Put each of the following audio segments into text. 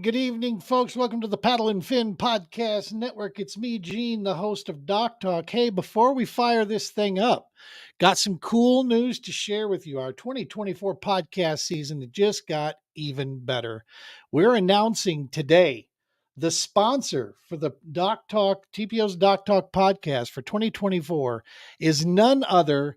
Good evening, folks. Welcome to the Paddle and Fin Podcast Network. It's me, Gene, the host of Doc Talk. Hey, before we fire this thing up, got some cool news to share with you. Our 2024 podcast season just got even better. We're announcing today the sponsor for the Doc Talk, TPO's Doc Talk podcast for 2024 is none other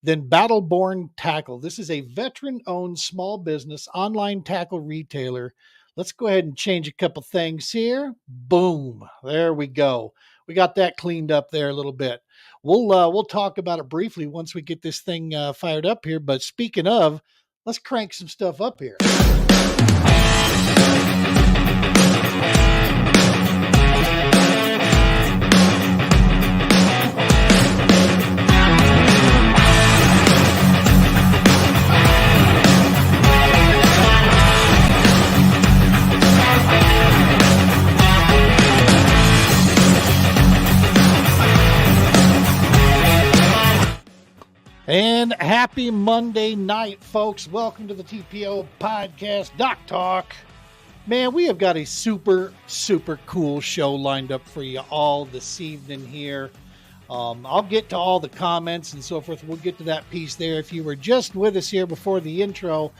than Battleborn Tackle. This is a veteran-owned small business online tackle retailer. Let's go ahead and change a couple things here. Boom. There we go. We got that cleaned up there a little bit. We'll talk about it briefly once we get this thing fired up here. But speaking of, let's crank some stuff up here. And happy Monday night, folks. Welcome to the TPO podcast, Doc Talk. Man, we have got a super, super cool show lined up for you all this evening here. I'll get to all the comments and so forth. We'll get to that piece there. If you were just with us here before the intro,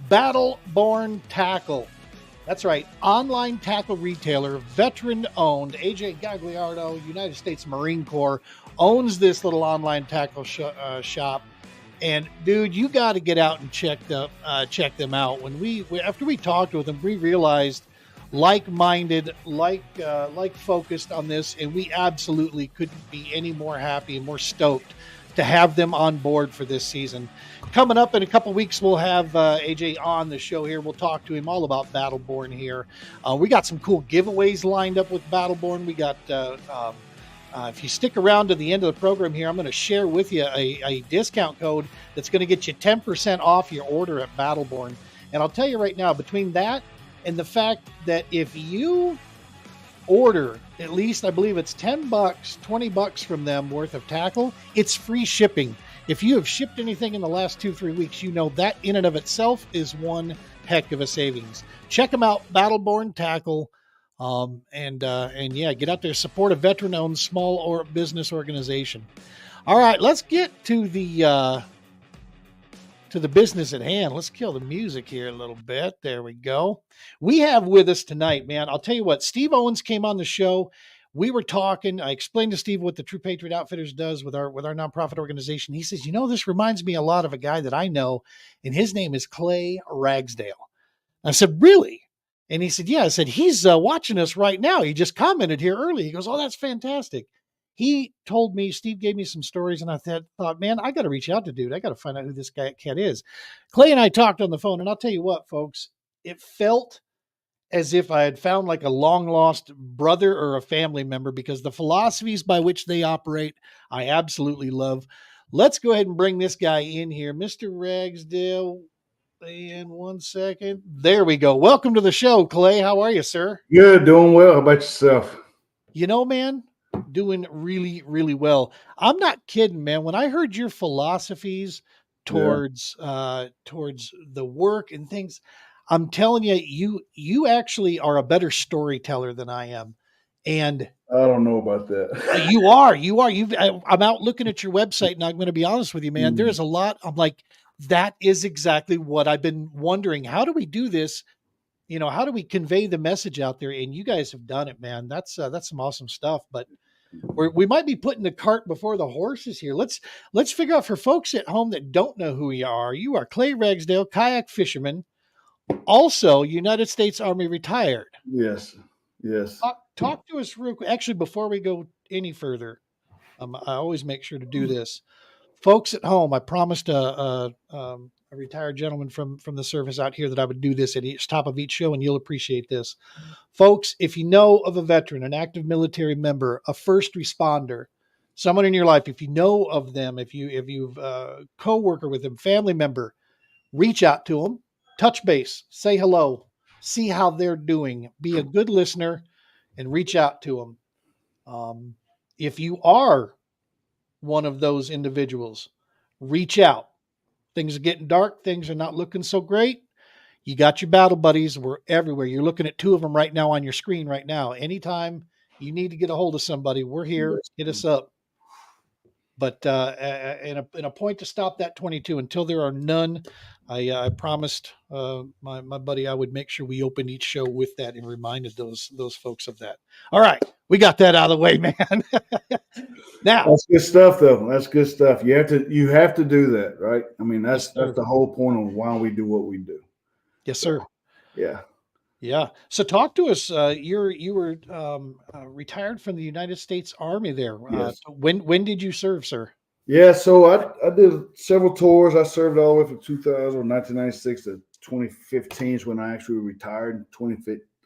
Battleborn Tackle. That's right. Online tackle retailer, veteran-owned. AJ Gagliardo, United States Marine Corps, owns this little online tackle shop. And dude, you got to get out and check them out. When after we talked with them, we realized like-minded, focused on this, and we absolutely couldn't be any more happy and more stoked to have them on board for this season. Coming up in a couple weeks, we'll have AJ on the show here. We'll talk to him all about Battleborn here. We got some cool giveaways lined up with Battleborn. We got, if you stick around to the end of the program here, I'm going to share with you a discount code that's going to get you 10% off your order at Battleborn. And I'll tell you right now, between that and the fact that if you order at least, I believe it's $10, $20 from them worth of tackle, it's free shipping. If you have shipped anything in the last 2-3 weeks, you know that in and of itself is one heck of a savings. Check them out, Battleborn Tackle. And yeah, get out there, support a veteran-owned small or business organization. All right, let's get to the business at hand. Let's kill the music here a little bit. There we go. We have with us tonight, man. I'll tell you what, Steve Owens came on the show. We were talking. I explained to Steve what the True Patriot Outfitters does with our nonprofit organization. He says, this reminds me a lot of a guy that I know, and his name is Clay Ragsdale. I said, really? And he said, yeah. I said, he's watching us right now. He just commented here early. He goes, oh, that's fantastic. He told me, Steve gave me some stories, and I thought, man, I got to reach out to dude. I got to find out who this cat is. Clay and I talked on the phone, and I'll tell you what, folks, it felt as if I had found like a long lost brother or a family member, because the philosophies by which they operate, I absolutely love. Let's go ahead and bring this guy in here. Mr. Ragsdale. In 1 second. There we go. Welcome to the show, Clay. How are you, sir? Good, doing well. How about yourself? Man, doing really, really well. I'm not kidding, man. When I heard your philosophies towards the work and things, I'm telling you, you actually are a better storyteller than I am. And I don't know about that. You are. I'm out looking at your website, and I'm going to be honest with you, man. There's a lot. I'm like, that is exactly what I've been wondering. How do we do this? How do we convey the message out there? And you guys have done it, man. That's some awesome stuff. But we might be putting the cart before the horses here. Let's figure out, for folks at home that don't know who you are Clay Ragsdale, kayak fisherman, also United States Army retired. Yes. Talk to us real quick. Actually, before we go any further, I always make sure to do this. Folks at home, I promised a retired gentleman from the service out here that I would do this at each top of each show, and you'll appreciate this. Folks, if you know of a veteran, an active military member, a first responder, someone in your life, if you know of them, if you've co-worker with them, family member, reach out to them, touch base, say hello, see how they're doing, be a good listener, and reach out to them. If you are one of those individuals, reach out. Things are getting dark. Things are not looking so great. You got your battle buddies. We're everywhere. You're looking at 2 of them right now on your screen right now. Anytime you need to get a hold of somebody, we're here. Yes. Hit us up. But in a point to stop that 22 until there are none, I promised my buddy I would make sure we opened each show with that and reminded those folks of that. All right, we got that out of the way, man. Now That's good stuff, though. That's good stuff. You have to do that, right? I mean, yes, that's sir. the whole point of why we do what we do. Yes, sir. Yeah. Yeah. So talk to us. You were retired from the United States Army there. Yes. When did you serve, sir? Yeah. So I did several tours. I served all the way from 1996 to 2015 is when I actually retired.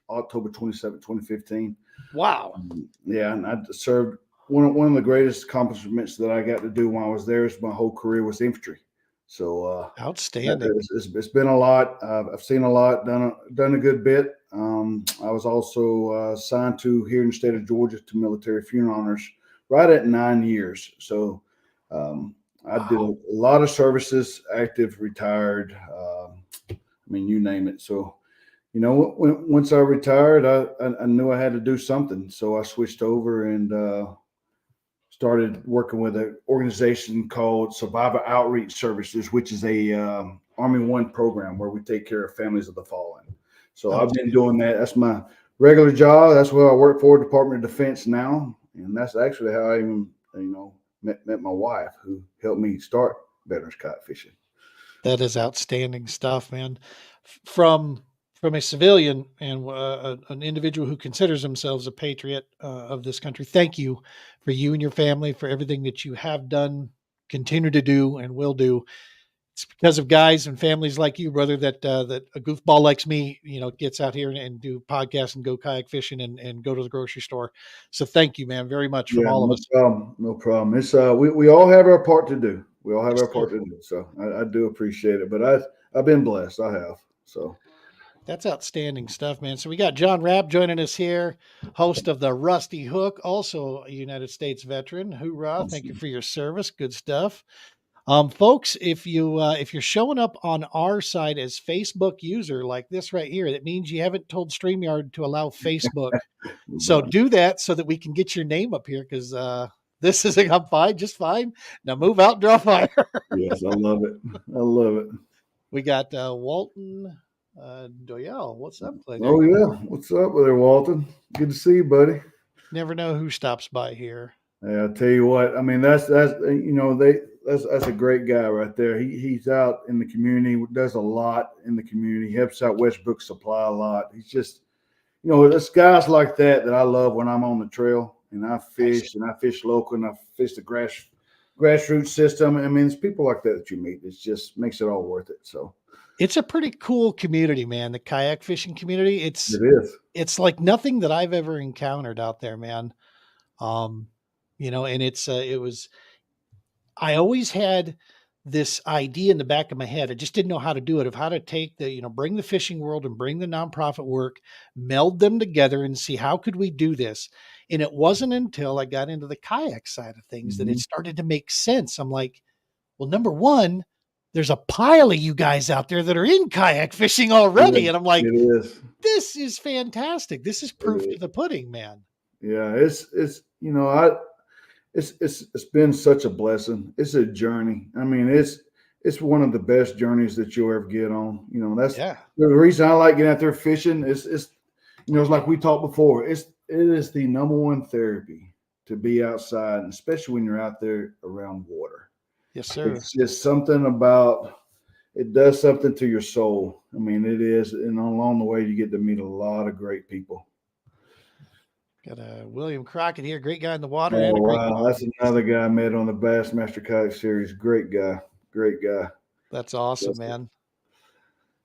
October 27, 2015. Wow. Yeah, and I served. One of the greatest accomplishments that I got to do while I was there is my whole career was infantry. So Outstanding. it's been a lot. I've seen a lot, done a good bit. I was also signed to here in the state of Georgia to military funeral honors right at 9 years. So I did a lot of services, active, retired. I mean, you name it. So once I retired, I knew I had to do something. So I switched over and started working with an organization called Survivor Outreach Services, which is a Army One program where we take care of families of the fallen. So I've been doing that. That's my regular job. That's what I work for, Department of Defense now, and that's actually how I even met my wife, who helped me start veterans kite fishing. That is outstanding stuff, man. From a civilian and an individual who considers themselves a patriot of this country, thank you for you and your family for everything that you have done, continue to do, and will do. It's because of guys and families like you, brother, that that a goofball like me, gets out here and do podcasts and go kayak fishing and go to the grocery store. So thank you, man, very much from Yeah, all of no us. problem. No problem. It's we all have our part to do. We all have Yes, our sir. part to do. So I do appreciate it. But I've been blessed. I have. So That's outstanding stuff, man. So we got John Rapp joining us here, host of the Rusty Hook, also a United States veteran. Hoorah! Thank you awesome. for your service. Good stuff, folks. If you're showing up on our side as Facebook user like this right here, that means you haven't told StreamYard to allow Facebook. So Right. do that so that we can get your name up here because this is I'm fine, just fine. Now move out, draw fire. Yes, I love it. I love it. We got Walton Doyle. What's up? There Oh you yeah. are. What's up there, Walton? Good to see you, buddy. Never know who stops by here. Yeah, I'll tell you what. I mean, that's a great guy right there. He's out in the community, does a lot in the community, helps out Westbrook Supply a lot. He's just, it's guys like that I love when I'm on the trail and I fish local and I fish the grassroots system. I mean, it's people like that you meet. It just makes it all worth it. So It's a pretty cool community, man. The kayak fishing community. it is. It's like nothing that I've ever encountered out there, man. And I always had this idea in the back of my head. I just didn't know how to do it, of how to take bring the fishing world and bring the nonprofit work, meld them together and see how could we do this. And it wasn't until I got into the kayak side of things that it Mhm. started to make sense. I'm like, well, number one, there's a pile of you guys out there that are in kayak fishing Yeah, already. And I'm like, it is. this is fantastic. This is It proof is. to the pudding, man. Yeah, it's been such a blessing. It's a journey. I mean, it's one of the best journeys that you'll ever get on. That's Yeah. the reason I like getting out there fishing. It's like we talked before. It is the number one therapy to be outside, and especially when you're out there around water. Yes, sir. It's just something about it does something to your soul. I mean, it is, and along the way, you get to meet a lot of great people. Got a William Crockett here, great guy in the water Oh and a great wow, that's another guy I met on the Bassmaster Kayak Series. Great guy, great guy. That's awesome, Yes. man.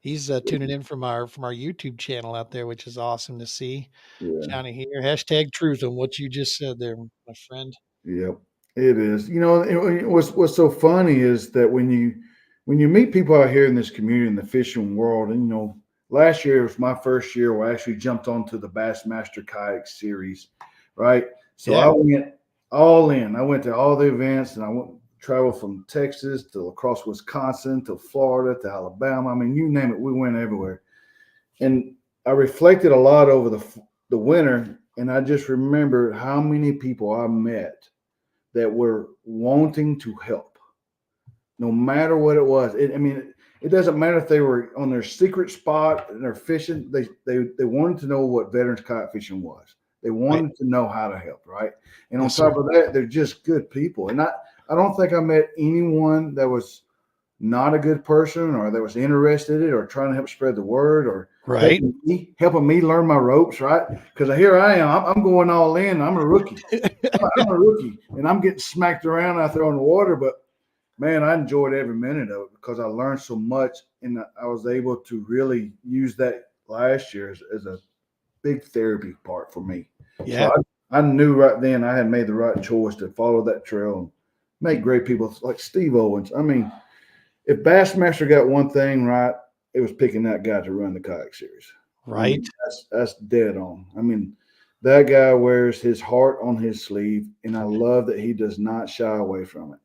He's tuning in from our YouTube channel out there, which is awesome to see. Yeah, Johnny here, hashtag truth on what you just said there, my friend. yep, it is. What's so funny is that when you meet people out here in this community in the fishing world, and last year was my first year where I actually jumped onto the Bassmaster Kayak Series, right? So Yeah. I went all in. I went to all the events, and I went traveled from Texas to across Wisconsin to Florida to Alabama. I mean, you name it, we went everywhere. And I reflected a lot over the winter, and I just remembered how many people I met that were wanting to help, no matter what it was. I mean, it doesn't matter if they were on their secret spot and they're fishing. They wanted to know what veterans kayak fishing was. They Right. wanted to know how to help, right? And on Yes, top sir. of that, they're just good people. And I don't think I met anyone that was not a good person or that was interested in it or trying to help spread the word or Right. helping me learn my ropes, right? Because here I am, I'm going all in. I'm a rookie. I'm a rookie, and I'm getting smacked around out there on the water. But man, I enjoyed every minute of it because I learned so much, and I was able to really use that last year as a big therapy part for me. So Yeah. I knew right then I had made the right choice to follow that trail and make great people like Steve Owens. I mean, if Bassmaster got one thing right, it was picking that guy to run the kayak series. I Right. mean, that's dead on. I mean, that guy wears his heart on his sleeve, and I love that he does not shy away from it.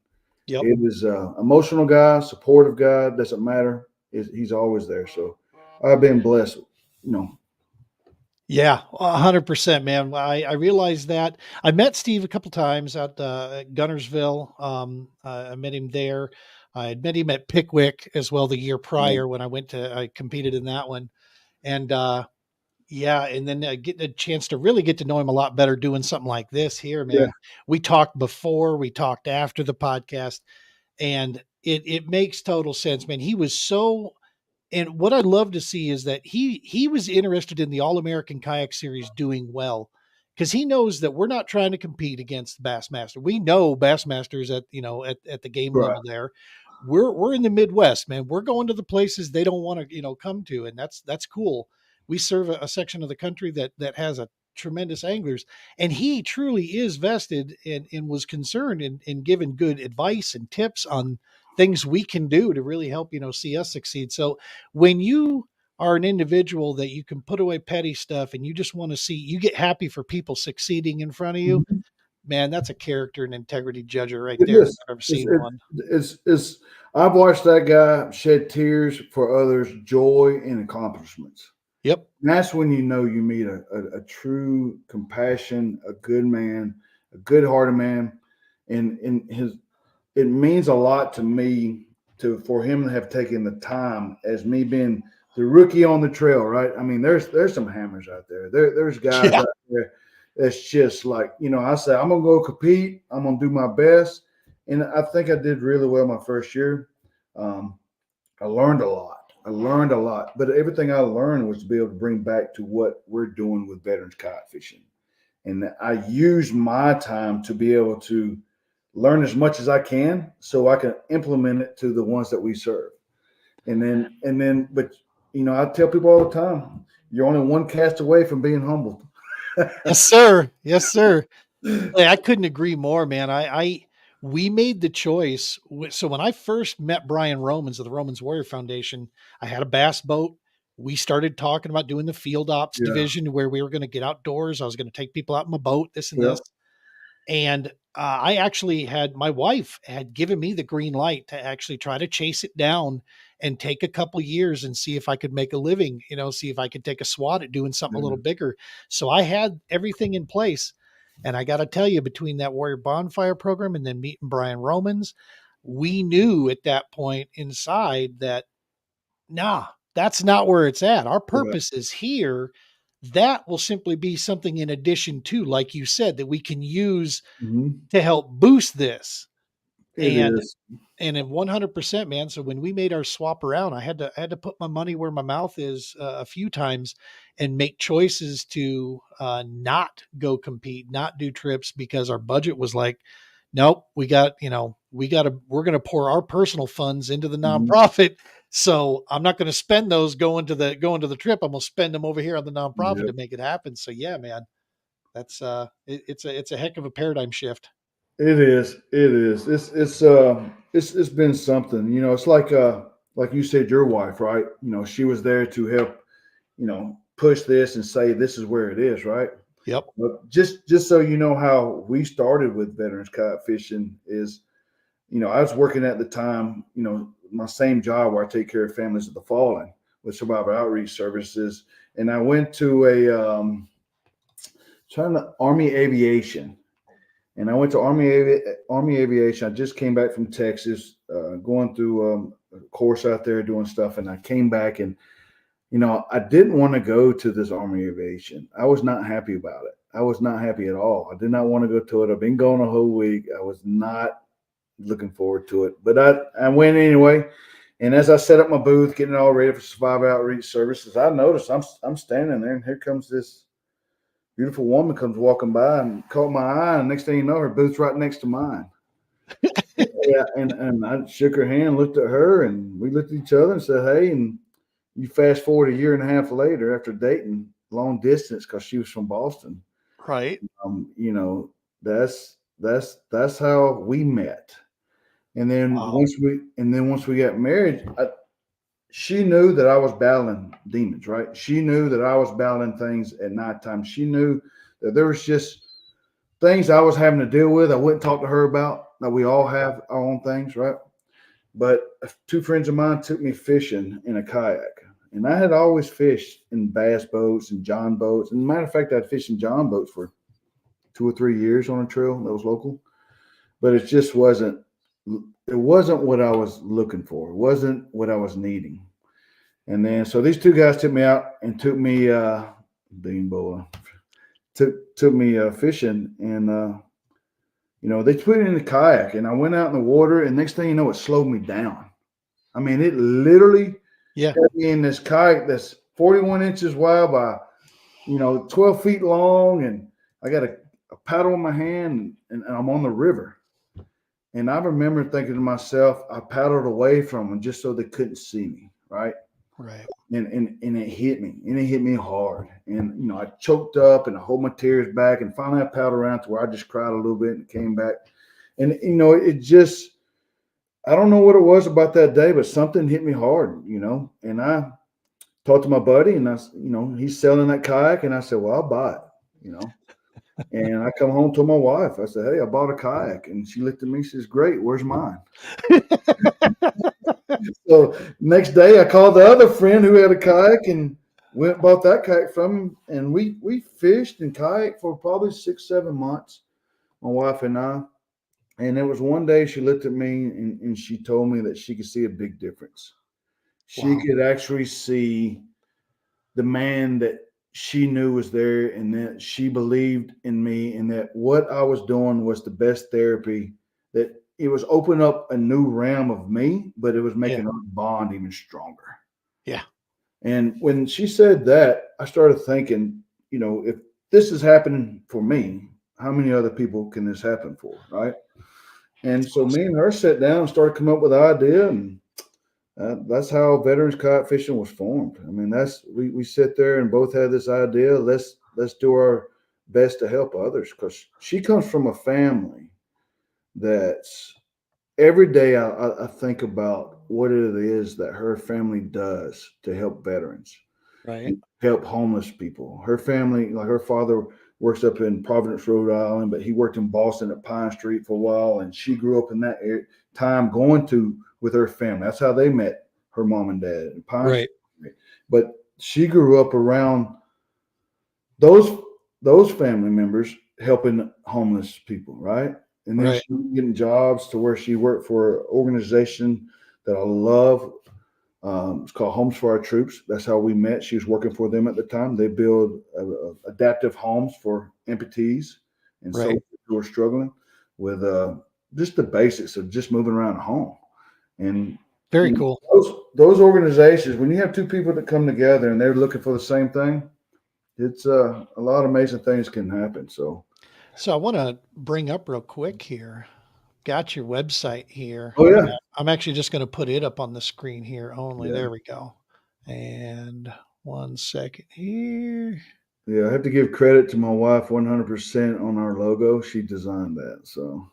Yep. It is a emotional guy, supportive guy. Doesn't matter. He's always there. So I've been blessed. You know. Yeah, 100%, man. I realized that. I met Steve a couple times at Gunnersville. I met him there. I had met him at Pickwick as well the year prior when I competed in that one. And yeah, and then getting a chance to really get to know him a lot better doing something like this here, Yeah. man. We talked before, we talked after the podcast, and it makes total sense, man. He was so, and what I'd love to see is that he was interested in the All American Kayak Series doing well because he knows that we're not trying to compete against Bassmaster. We know Bassmasters at the game Right. level there. We're in the Midwest, man. We're going to the places they don't want to come to, and that's cool. We serve a section of the country that has a tremendous anglers, and he truly is vested and was concerned in giving good advice and tips on things we can do to really help see us succeed. So when you are an individual that you can put away petty stuff and you just want to see, you get happy for people succeeding in front of you, Mhm. man, that's a character and integrity judger right It there, if is. I've ever It's, seen it, one. it's. I've watched that guy shed tears for others' joy and accomplishments. Yep. And that's when you know you meet a true compassion, a good man, a good hearted man. And his it means a lot to me for him to have taken the time as me being the rookie on the trail, right? I mean, there's some hammers out there. There's guys Yeah. out there that's just like, I said, I'm gonna go compete, I'm gonna do my best. And I think I did really well my first year. Um, I learned a lot. But everything I learned was to be able to bring back to what we're doing with veterans kayak fishing. And I use my time to be able to learn as much as I can so I can implement it to the ones that we serve. But I tell people all the time, you're only one cast away from being humbled. Yes, sir. Yes, sir. Hey, I couldn't agree more, man. We made the choice. So when I first met Brian Romans of the Romans Warrior Foundation, I had a bass boat. We started talking about doing the field ops Yeah. division where we were going to get outdoors. I was going to take people out in my boat, this and Yeah. this. And I actually had my wife had given me the green light to actually try to chase it down and take a couple years and see if I could make a living, see if I could take a swat at doing something a little Yeah. bigger. So I had everything in place. And I got to tell you, between that Warrior Bonfire program and then meeting Brian Romans, we knew at that point inside that, nah, that's not where it's at. Our Right. purpose is here. That will simply be something in addition to, like you said, that we can use Mhm. to help boost this. It And is. in 100%, man. So when we made our swap around, I had to put my money where my mouth is a few times and make choices to not go compete, not do trips because our budget was like, nope, we're going to pour our personal funds into the Mhm. nonprofit. So I'm not going to spend those going to the trip. I'm going to spend them over here on the nonprofit Yep. to make it happen. So yeah, man, that's it's a heck of a paradigm shift. It is. It is. It's been something. It's like you said, your wife, right? She was there to help, push this and say this is where it is, right? Yep. But just so you know how we started with veterans kayak fishing is, I was working at the time, my same job where I take care of families of the fallen. with Survivor Outreach Services, and I went to a trying to Army Aviation, and I went to Army Aviation. I just came back from Texas, going through a course out there doing stuff, and I came back and I didn't want to go to this Army Aviation. I was not happy about it. I was not happy at all. I did not want to go to it. I've been going a whole week. I was not looking forward to it, but I went anyway. And as I set up my booth, getting it all ready for Survivor Outreach Services, I noticed I'm standing there, and here comes this beautiful woman comes walking by and caught my eye. And next thing you know, her booth's right next to mine. Yeah, and I shook her hand, looked at her, and we looked at each other and said, "Hey." And you fast forward a year and a half later, after dating long distance, because she was from Boston. Right. That's how we met. And then Wow. once we got married, she knew that I was battling demons, right? She knew that I was battling things at nighttime. She knew that there was just things I was having to deal with. I wouldn't talk to her about, that we all have our own things, right? But two friends of mine took me fishing in a kayak. And I had always fished in bass boats and John boats. And matter of fact, I'd fished in John boats for 2 or 3 years on a trail that was local. But it just wasn't what I was looking for. It wasn't what I was needing. And then so these two guys took me out and took me Beanboa. Took me fishing, and they put me in the kayak, and I went out in the water, and next thing you know, it slowed me down. I mean, it literally had me in this kayak that's 41 inches wide by 12 feet long, and I got a paddle in my hand, and I'm on the river. And I remember thinking to myself, I paddled away from them just so they couldn't see me, right? Right. And it hit me, and it hit me hard. And I choked up, and I hold my tears back, and finally I paddled around to where I just cried a little bit and came back. And it just, I don't know what it was about that day, but something hit me hard, And I talked to my buddy, and he's selling that kayak, and I said, well, I'll buy it, And I come home to my wife. I said, hey, I bought a kayak. And she looked at me. She says, great. Where's mine? So next day I called the other friend who had a kayak and went and bought that kayak from him. And we fished and kayaked for probably 6-7 months, my wife and I. And it was one day she looked at me and she told me that she could see a big difference. She could actually see the man that she knew was there, and that she believed in me, and that what I was doing was the best therapy, that it was opening up a new realm of me, but it was making our bond even stronger. Yeah. And when she said that, I started thinking, if this is happening for me, how many other people can this happen for, right? And so me and her sat down and started coming up with an idea, and that's how veterans kayak fishing was formed. I mean, we sit there and both had this idea. Let's do our best to help others, because she comes from a family that's every day I think about what it is that her family does to help veterans, right? Help homeless people. Her family, like her father works up in Providence, Rhode Island, but he worked in Boston at Pine Street for a while, and she grew up in that time going to with her family. That's how they met her mom and dad in Pine Street. But she grew up around those family members helping homeless people, right? And then she was getting jobs to where she worked for an organization that I love. It's called Homes for Our Troops. That's how we met. She was working for them at the time. They build adaptive homes for amputees and soldiers who are struggling with just the basics of just moving around a home. And very cool. Those organizations, when you have two people that come together and they're looking for the same thing, it's a lot of amazing things can happen. So I want to bring up real quick here. Got your website here. Oh yeah. I'm actually just going to put it up on the screen here only. Yeah. There we go. And 1 second here. Yeah, I have to give credit to my wife 100% on our logo. She designed that. So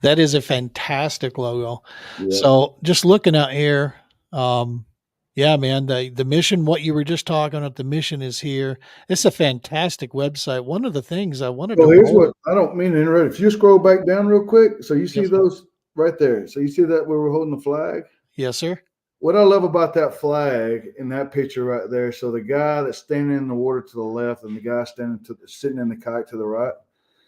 that is a fantastic logo. Yeah. So just looking out here, yeah, man, the mission, what you were just talking about, the mission is here. It's a fantastic website. One of the things I wanted to here's what, I don't mean to interrupt. If you scroll back down real quick, so you see those right there. So you see that where we're holding the flag? Yes, sir. what I love about that flag in that picture right there. So the guy that's standing in the water to the left, and the guy sitting in the kayak to the right.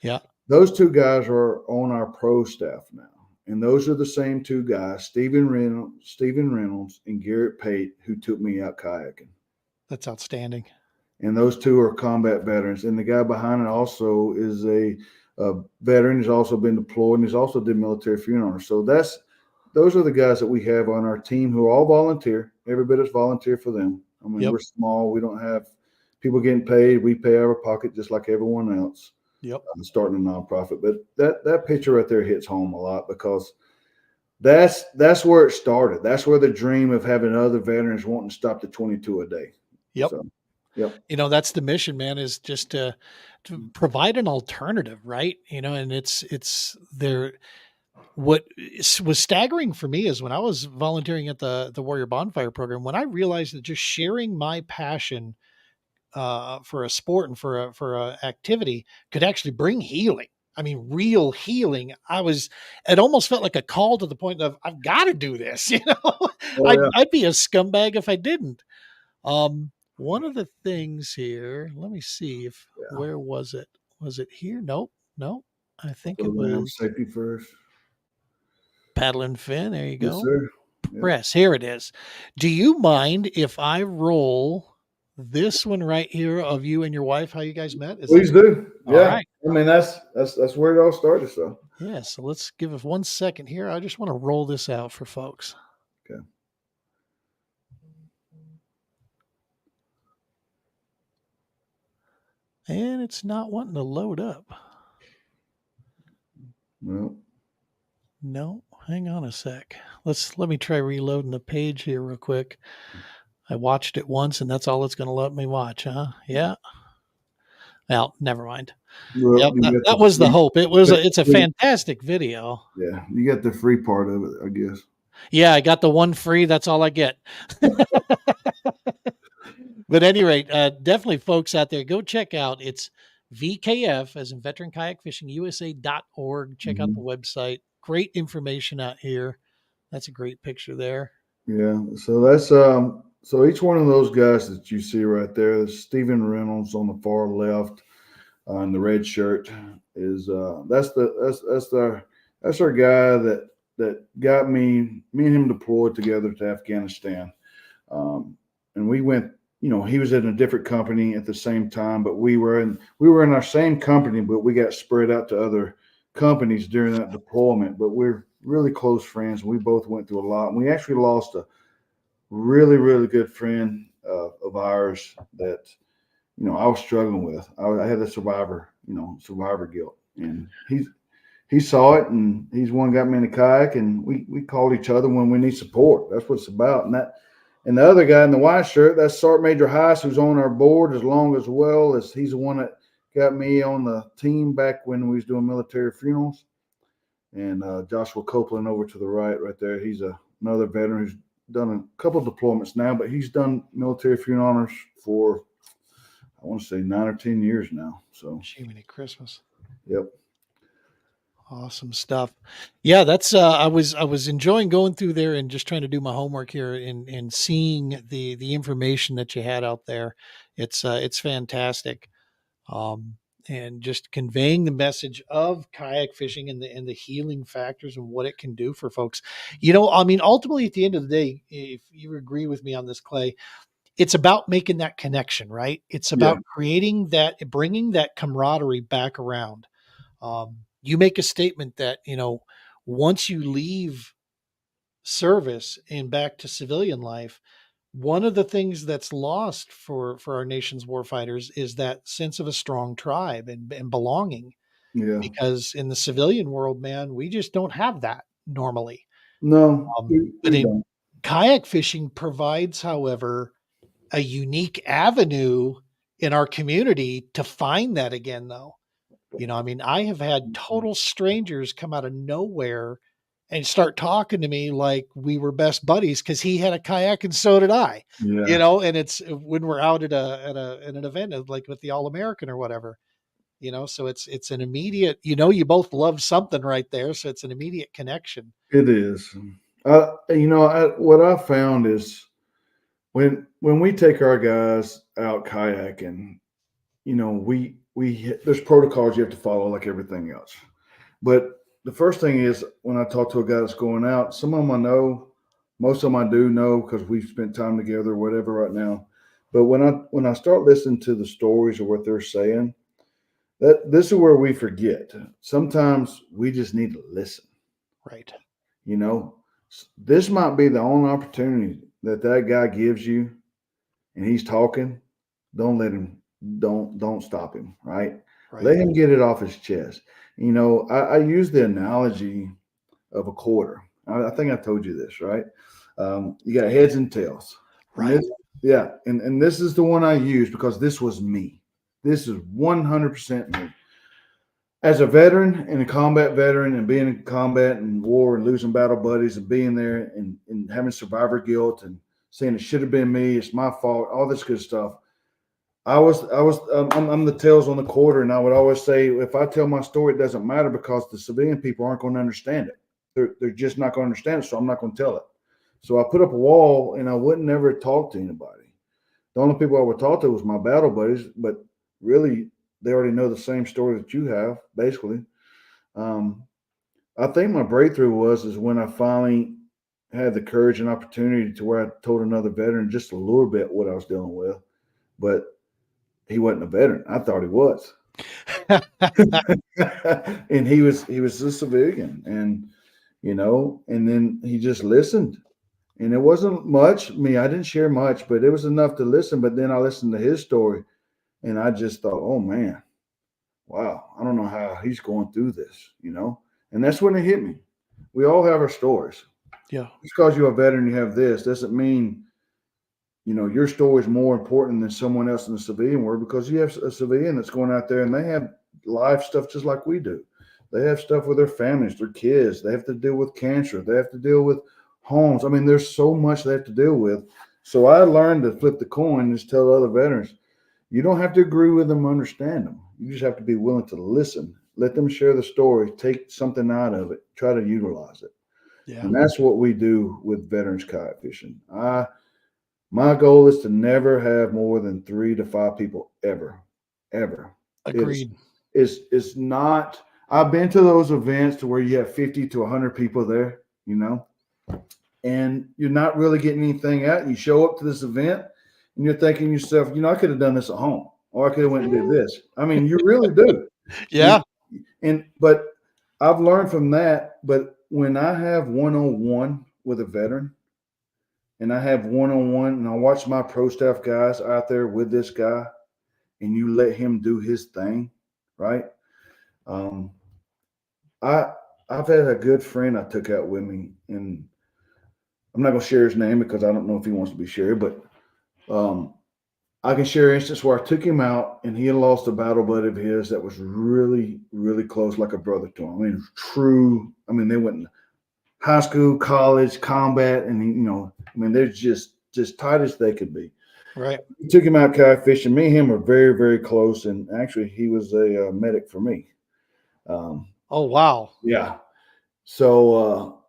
Yeah. Those two guys are on our pro staff now. And those are the same two guys, Stephen Reynolds and Garrett Pate, who took me out kayaking. That's outstanding. And those two are combat veterans. And the guy behind it also is a veteran. He's also been deployed, and he's also did military funeral honors. So those are the guys that we have on our team who are all volunteer. Every bit is volunteer for them. I mean, Yep. we're small. We don't have people getting paid. We pay out of our pocket just like everyone else. Yep. Starting a nonprofit. But that picture right there hits home a lot because that's where it started. That's where the dream of having other veterans wanting to stop to 22 a day. Yep. So, yep. That's the mission, man, is just to provide an alternative, right? And it's there. What was staggering for me is when I was volunteering at the Warrior Bonfire program, when I realized that just sharing my passion for a sport and for a activity could actually bring healing. I mean, real healing. It almost felt like a call to the point of I've got to do this. Oh, I'd, yeah. I'd be a scumbag if I didn't. One of the things here, let me see where was it? Was it here? Nope. I think it Program was safety first. paddle and fin. There you Yes, go. sir. Yep. Press. Here it is. Do you mind if I roll this one right here of you and your wife, how you guys met? Please do. All Yeah. right. I mean, that's where it all started. So. Yeah. So let's give it 1 second here. I just want to roll this out for folks. Okay. And it's not wanting to load up. Well. No, hang on a sec. Let me try reloading the page here real quick. I watched it once and that's all it's going to let me watch, huh? Yeah. Well, never mind. Well, Yep, that was the hope. It's a fantastic video. Yeah, you got the free part of it, I guess. Yeah, I got the one free. That's all I get. But at any rate, definitely folks out there, go check out. It's VKF, as in Veteran Kayak Fishing USA.org. Check out the website. Great information out here. That's a great picture there. Yeah. So that's so each one of those guys that you see right there, Stephen Reynolds on the far left, in the red shirt, is that's our guy that got me and him deployed together to Afghanistan, and we went. He was in a different company at the same time, but we were in our same company, but we got spread out to other companies during that deployment. But we're really close friends. We both went through a lot, and we actually lost a really, really good friend of ours that I was struggling with. I had a survivor guilt, and he saw it, and he's one got me in a kayak, and we called each other when we need support. That's what it's about, and the other guy in the white shirt, that's Sergeant Major Heiss, who's on our board he's the one that got me on the team back when we was doing military funerals. And Joshua Copeland over to the right there. He's another veteran who's done a couple of deployments now, but he's done military funeral honors for, I want to say 9 or 10 years now. So, Jiminy Christmas. Yep. Awesome stuff. Yeah, that's I was enjoying going through there and just trying to do my homework here and seeing the information that you had out there. It's fantastic. And just conveying the message of kayak fishing and the healing factors and what it can do for folks. I mean, ultimately at the end of the day, if you agree with me on this, Clay, it's about making that connection, right? It's about bringing that camaraderie back around. You make a statement that, once you leave service and back to civilian life, one of the things that's lost for our nation's warfighters is that sense of a strong tribe and belonging. Yeah. Because in the civilian world, man, we just don't have that normally. No, but in kayak fishing provides, however, a unique avenue in our community to find that again, though. I mean, I have had total strangers come out of nowhere and start talking to me like we were best buddies because he had a kayak and so did I. And it's when we're out at an event like with the All American or whatever. So it's an immediate. You both love something right there, so it's an immediate connection. It is. What I found is when we take our guys out kayaking, we there's protocols you have to follow like everything else. But the first thing is when I talk to a guy that's going out, some of them I know, most of them I do know because we've spent time together or whatever right now. But when I start listening to the stories or what they're saying, that this is where we forget. Sometimes we just need to listen. Right. You know, this might be the only opportunity that guy gives you, and he's talking. Don't let him. Don't stop him. Right. Right. Let him get it off his chest. I use the analogy of a quarter. I think I told you this, right? You got heads and tails, and Right. this, yeah, and this is the one I use because this was me. This is 100% me. As a veteran and a combat veteran, and being in combat and war and losing battle buddies and being there and having survivor guilt and saying it should have been me, it's my fault, all this good stuff. I'm the tails on the quarter, and I would always say if I tell my story, it doesn't matter because the civilian people aren't going to understand it. They're just not going to understand it, so I'm not going to tell it. So I put up a wall, and I wouldn't never talk to anybody. The only people I would talk to was my battle buddies, but really they already know the same story that you have, basically. Um, I think my breakthrough is when I finally had the courage and opportunity to where I told another veteran just a little bit what I was dealing with, but he wasn't a veteran. I thought he was. And he was a civilian, and then he just listened, and it wasn't much. I didn't share much, but it was enough to listen. But then I listened to his story, and I just thought, oh man, wow, I don't know how he's going through this. And that's when it hit me. We all have our stories. Yeah. Just because you're a veteran, you have this doesn't mean your story is more important than someone else in the civilian world, because you have a civilian that's going out there and they have life stuff just like we do. They have stuff with their families, their kids. They have to deal with cancer. They have to deal with homes. I mean, there's so much they have to deal with. So I learned to flip the coin and just tell other veterans, you don't have to agree with them, understand them. You just have to be willing to listen. Let them share the story, take something out of it, try to utilize it. Yeah. And that's what we do with veterans kayak fishing. My goal is to never have more than 3 to 5 people ever, ever. It's Agreed. it's not. I've been to those events to where you have 50 to 100 people there, and you're not really getting anything out. You show up to this event, and you're thinking to yourself, I could have done this at home, or I could have went and did this. I mean, you really do. You, Yeah. but I've learned from that. But when I have one-on-one with a veteran, and I have one-on-one, and I watch my pro staff guys out there with this guy, and you let him do his thing, right? Um, I I've had a good friend I took out with me, and I'm not gonna share his name because I don't know if he wants to be shared, but um, I can share an instance where I took him out, and he had lost a battle buddy of his that was really, really close, like a brother to him. I mean, true. I mean, they went high school, college, combat, and I mean, they're just tight as they could be. Right. We took him out kayak fishing. Me and him were very, very close, and actually, he was a medic for me. Um, Oh, wow. yeah. So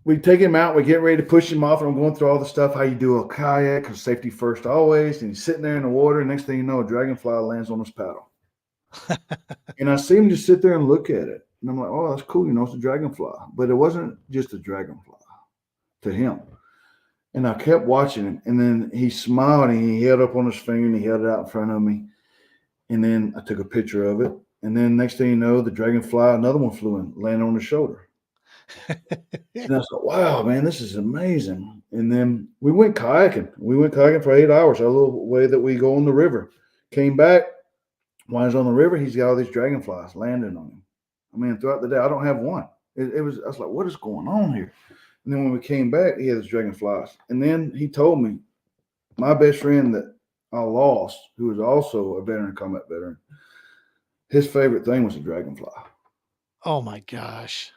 we take him out. We get ready to push him off, and I'm going through all the stuff how you do a kayak, because safety first always. And he's sitting there in the water. Next thing you know, a dragonfly lands on his paddle, and I see him just sit there and look at it. And I'm like, oh, that's cool. It's a dragonfly, but it wasn't just a dragonfly to him. And I kept watching him, and then he smiled and he held up on his finger and he held it out in front of me. And then I took a picture of it. And then next thing you know, the dragonfly, another one flew in, landed on his shoulder. And I thought, wow, man, this is amazing. And then we went kayaking. We went kayaking for 8 hours, a little way that we go on the river. Came back. While he's on the river, he's got all these dragonflies landing on him. I mean, throughout the day, I don't have one. I was like, what is going on here? And then when we came back, he had his dragonflies. And then he told me, my best friend that I lost, who was also a veteran, combat veteran, his favorite thing was a dragonfly. Oh my gosh.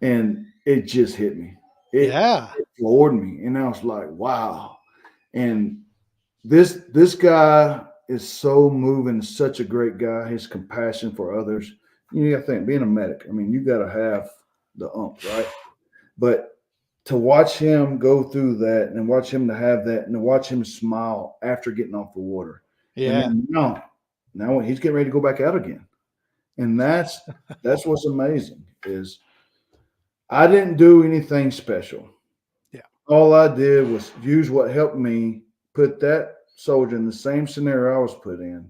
And it just hit me. Yeah. It floored me. And I was like, wow. And this guy is so moving, such a great guy. His compassion for others. You got to think, being a medic, I mean, you got to have the right? But to watch him go through that and watch him to have that and to watch him smile after getting off the water. And Yeah. then now he's getting ready to go back out again. And that's what's amazing is I didn't do anything special. Yeah. All I did was use what helped me put that soldier in the same scenario I was put in,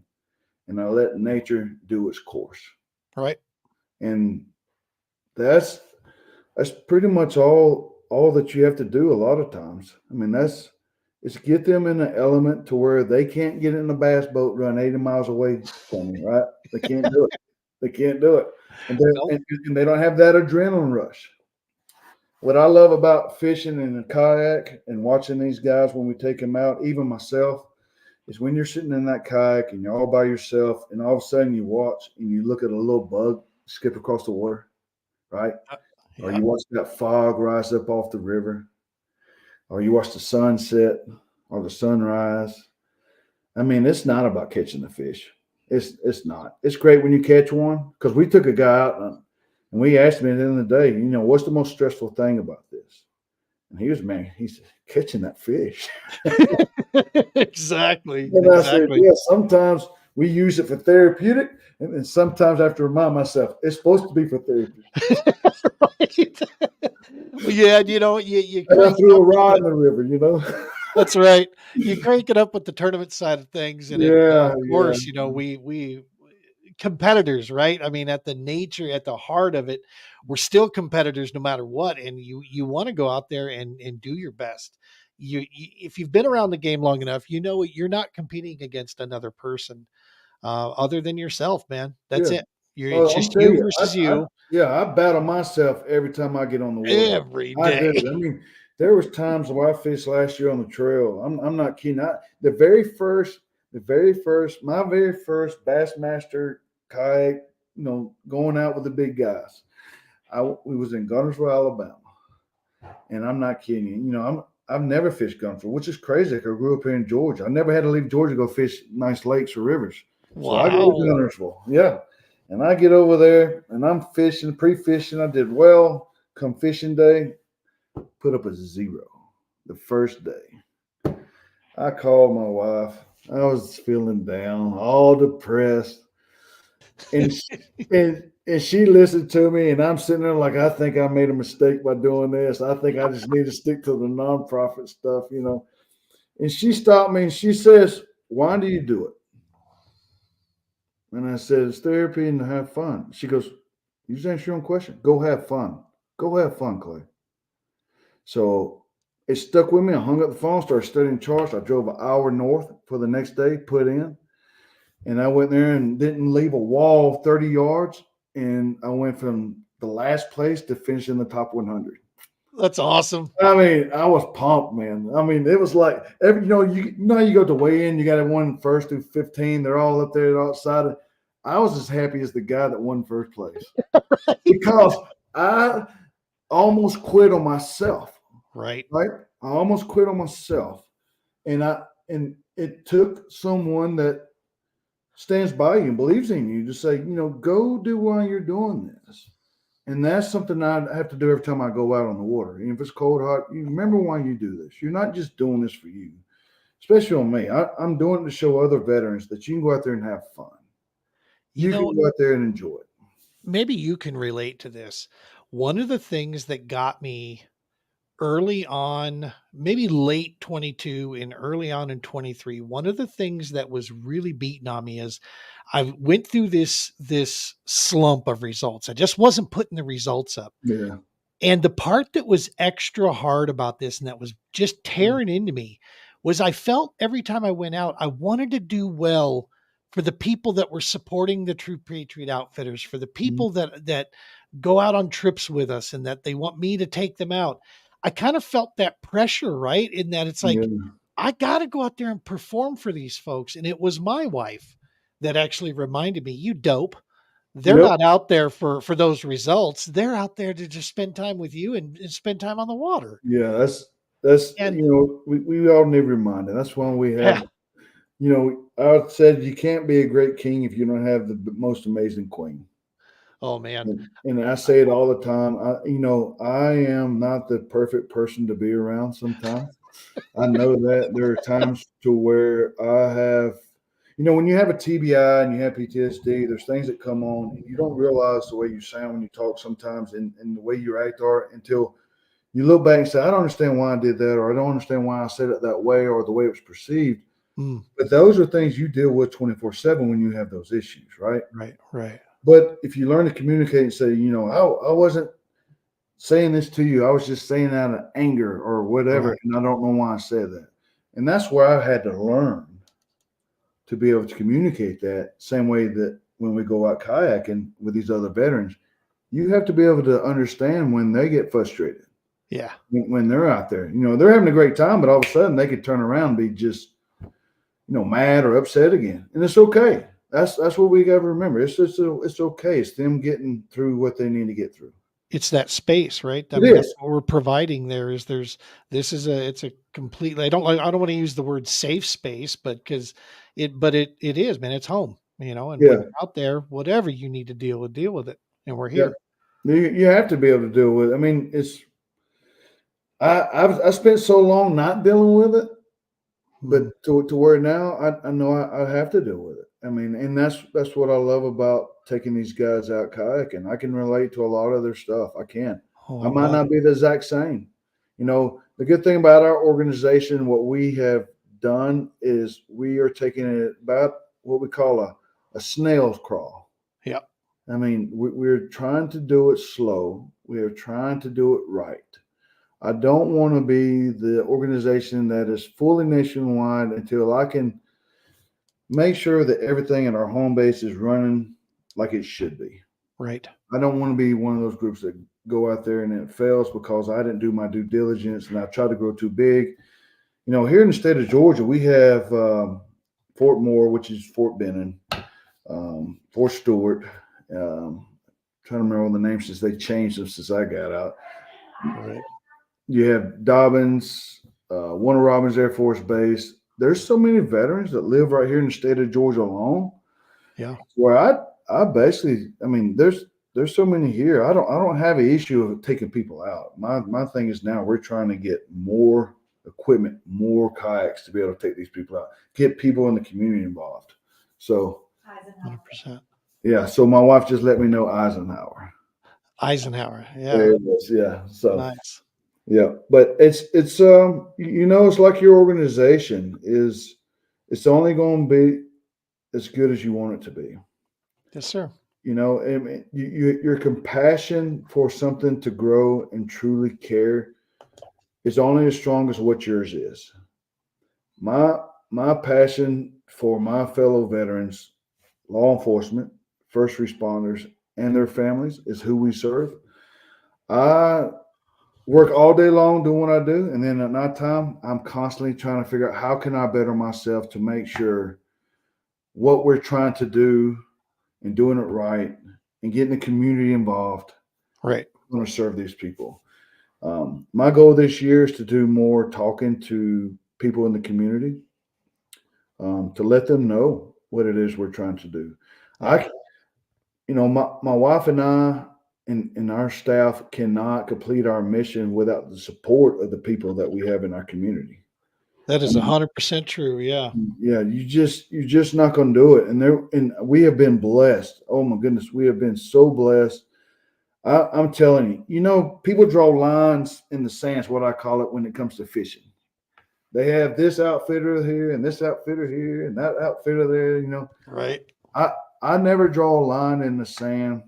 and I let nature do its course. Right. And that's that's pretty much all that you have to do a lot of times. I mean, it's get them in an element to where they can't get in a bass boat run 80 miles away from you, right? They can't do it. They can't do it. And Nope. and they don't have that adrenaline rush. What I love about fishing in a kayak and watching these guys when we take them out, even myself, is when you're sitting in that kayak and you're all by yourself, and all of a sudden you watch and you look at a little bug skip across the water, right? Uh, Or yeah. you watch that fog rise up off the river, or you watch the sunset or the sunrise. I mean, it's not about catching the fish. It's not. It's great when you catch one because we took a guy out and we asked him at the end of the day, what's the most stressful thing about this? And he said, catching that fish. Exactly. And I said, Exactly. yeah, sometimes we use it for therapeutic, and then sometimes I have to remind myself it's supposed to be for therapy. Right. Well, yeah, you And I crank it threw a up with rod the in the river, that's right. You crank it up with the tournament side of things, and Yeah, of yeah, course, we competitors, right? I mean, at the nature, at the heart of it, we're still competitors no matter what, and you want to go out there and do your best. If you've been around the game long enough, you know you're not competing against another person other than yourself, man. That's yeah. it. It's Oh, I'm just telling you you, versus you I battle myself every time I get on the water. every I do. day. I mean, there was times where I fished last year on the trail. I'm not kidding. My very first Bassmaster kayak, going out with the big guys. We was in Guntersville, Alabama, and I'm not kidding you. I've never fished Guntersville, which is crazy. I grew up here in Georgia. I never had to leave Georgia to go fish nice lakes or rivers. So I go to Wow. Guntersville, yeah. And I get over there and I'm fishing, pre-fishing. I did well. Come fishing day, put up a 0 the first day. I called my wife. I was feeling down, all depressed. And and she listened to me, and I'm sitting there like, I think I made a mistake by doing this. I think I just need to stick to the nonprofit stuff. And she stopped me and she says, "Why do you do it?" And I said, "It's therapy and to have fun." She goes, "You just answer your own question. Go have fun. Go have fun, Clay." So it stuck with me. I hung up the phone, started studying charts. I drove an hour north for the next day, put in, and I went there and didn't leave a wall 30 yards. And I went from the last place to finish in the top 100. That's awesome. I mean, I was pumped, man. I mean, it was like you go to weigh in, you got one first through 15. They're all up there outside. I was as happy as the guy that won first place because I almost quit on myself. Right. Right? I almost quit on myself, and it took someone that stands by you and believes in you to say, go do while you're doing this. And that's something I have to do every time I go out on the water. And if it's cold, hot, you remember why you do this. You're not just doing this for you, especially on me. I'm doing it to show other veterans that you can go out there and have fun. You You know, can go out there and enjoy it. maybe you can relate to this. One of the things that got me early on, maybe late 22 and early on in 23, one of the things that was really beating on me is I went through this slump of results. I just wasn't putting the results up. Yeah. And the part that was extra hard about this and that was just tearing into me was I felt every time I went out, I wanted to do well for the people that were supporting the True Patriot Outfitters, for the Mhm. people that go out on trips with us and that they want me to take them out. I kind of felt that pressure, right? In that it's like, Yeah. I got to go out there and perform for these folks. And it was my wife that actually reminded me, you dope. They're Yep. not out there for those results. They're out there to just spend time with you and spend time on the water. Yeah. That's And we all need reminding. That's why we yeah, have I said you can't be a great king if you don't have the most amazing queen. Oh man. And I say it all the time. I am not the perfect person to be around sometimes. I know that there are times to where I have, when you have a TBI and you have PTSD, there's things that come on and you don't realize the way you sound when you talk sometimes and the way you act are until you look back and say, I don't understand why I did that, or I don't understand why I said it that way, or the way it was perceived. Mm, But those are things you deal with 24/7 when you have those issues, right? right. But if you learn to communicate and say, I wasn't saying this to you, I was just saying out of anger or whatever, Right. and I don't know why I said that. And that's where I had to learn to be able to communicate that same way that when we go out kayaking with these other veterans, you have to be able to understand when they get frustrated. Yeah. When they're out there, they're having a great time, but all of a sudden they could turn around and be just, mad or upset again, and it's okay. That's what we got to remember. It's okay. It's them getting through what they need to get through. It's that space, right? I It mean, that's is. what we're providing there is it's a completely, I don't want to use the word safe space, but it is, man, it's home, and when Yeah, you're out there, whatever you need to deal with it. And we're yeah. here. You have to be able to deal with it. I mean, I spent so long not dealing with it, Mm. but to where now I know I have to deal with it. I mean, and that's what I love about taking these guys out kayaking. I can relate to a lot of their stuff. I can. Oh, I I might bet. not be the exact same. The good thing about our organization, what we have done is we are taking it about what we call a snail's crawl. Yeah. I mean, we're trying to do it slow. We are trying to do it right. I don't want to be the organization that is fully nationwide until I can make sure that everything at our home base is running like it should be. Right. I don't want to be one of those groups that go out there and it fails because I didn't do my due diligence and I tried to grow too big. Here in the state of Georgia, we have Fort Moore, which is Fort Benning, Fort Stewart. Trying to remember all the names since they changed them since I got out. Right. You have Dobbins, Warner Robins Air Force Base. There's so many veterans that live right here in the state of Georgia alone. Yeah. Where I basically, I mean, there's so many here. I don't have an issue of taking people out. My thing is now we're trying to get more equipment, more kayaks to be able to take these people out, get people in the community involved. So 100%. yeah, so my wife just let me know Eisenhower. Eisenhower. Yeah. There it is. Yeah. So Nice. yeah, but it's like your organization is it's only going to be as good as you want it to be. Yes, sir. I mean, your compassion for something to grow and truly care is only as strong as what yours is. My my passion for my fellow veterans, law enforcement, first responders, and their families is who we serve. I work all day long doing what I do, and then at night time, I'm constantly trying to figure out how can I better myself to make sure what we're trying to do and doing it right and getting the community involved. Right. I'm going to serve these people. My goal this year is to do more talking to people in the community to let them know what it is we're trying to do. Yeah. I, my wife and I and our staff cannot complete our mission without the support of the people that we have in our community. That I is mean, 100% true. Yeah. yeah, you're just not going to do it. And we have been blessed. Oh my goodness, we have been so blessed. I'm telling you, people draw lines in the sands, what I call it when it comes to fishing. They have this outfitter here and this outfitter here and that outfitter there. Right. I I never draw a line in the sand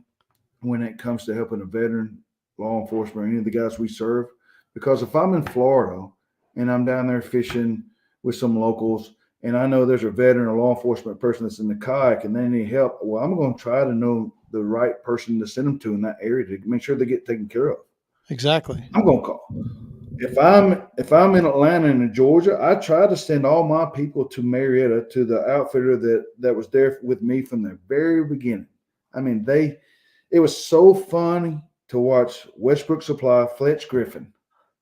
when it comes to helping a veteran, law enforcement, or any of the guys we serve. Because if I'm in Florida and I'm down there fishing with some locals and I know there's a veteran or law enforcement person that's in the kayak and they need help, well, I'm going to try to know the right person to send them to in that area to make sure they get taken care of. Exactly. I'm going to call. If I'm in Atlanta and in Georgia, I try to send all my people to Marietta to the outfitter that was there with me from the very beginning. I mean, it was so funny to watch Westbrook Supply, Fletch Griffin,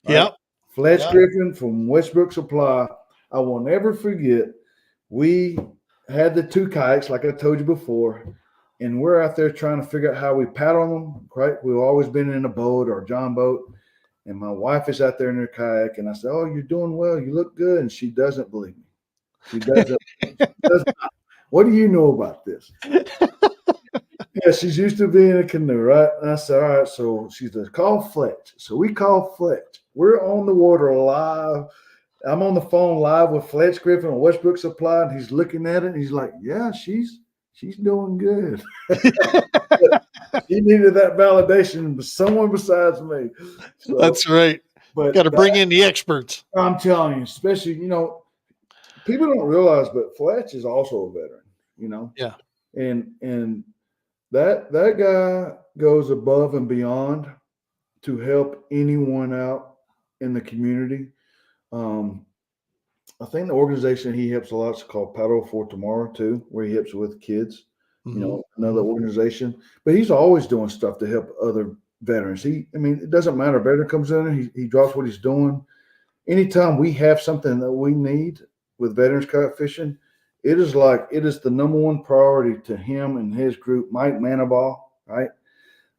right? Yep. Fletch Yep. Griffin from Westbrook Supply. I will never forget. We had the two kayaks, like I told you before. and we're out there trying to figure out how we paddle them. Right, we've always been in a boat or a John boat, and my wife is out there in her kayak, and I said, "Oh, you're doing well. You look good," and she doesn't believe me. She doesn't. She does not. What do you know about this? Yeah, she's used to being in a canoe, right? And I said, all right. So she says, call Fletch. So we call Fletch. We're on the water live. I'm on the phone live with Fletch Griffin on Westbrook Supply, and he's looking at it. And he's like, yeah, she's doing good. She needed that validation, someone besides me. So, That's right. but Got to bring in the experts. I'm telling you, especially people don't realize, but Fletch is also a veteran. Yeah. And that guy goes above and beyond to help anyone out in the community. Um, I think the organization he helps a lot is called Paddle for Tomorrow too, where he helps with kids. Another organization, but he's always doing stuff to help other veterans. It doesn't matter. A veteran comes in, he drops what he's doing. Anytime we have something that we need with veterans kayak fishing, it is the number one priority to him and his group. Mike Manaball, right?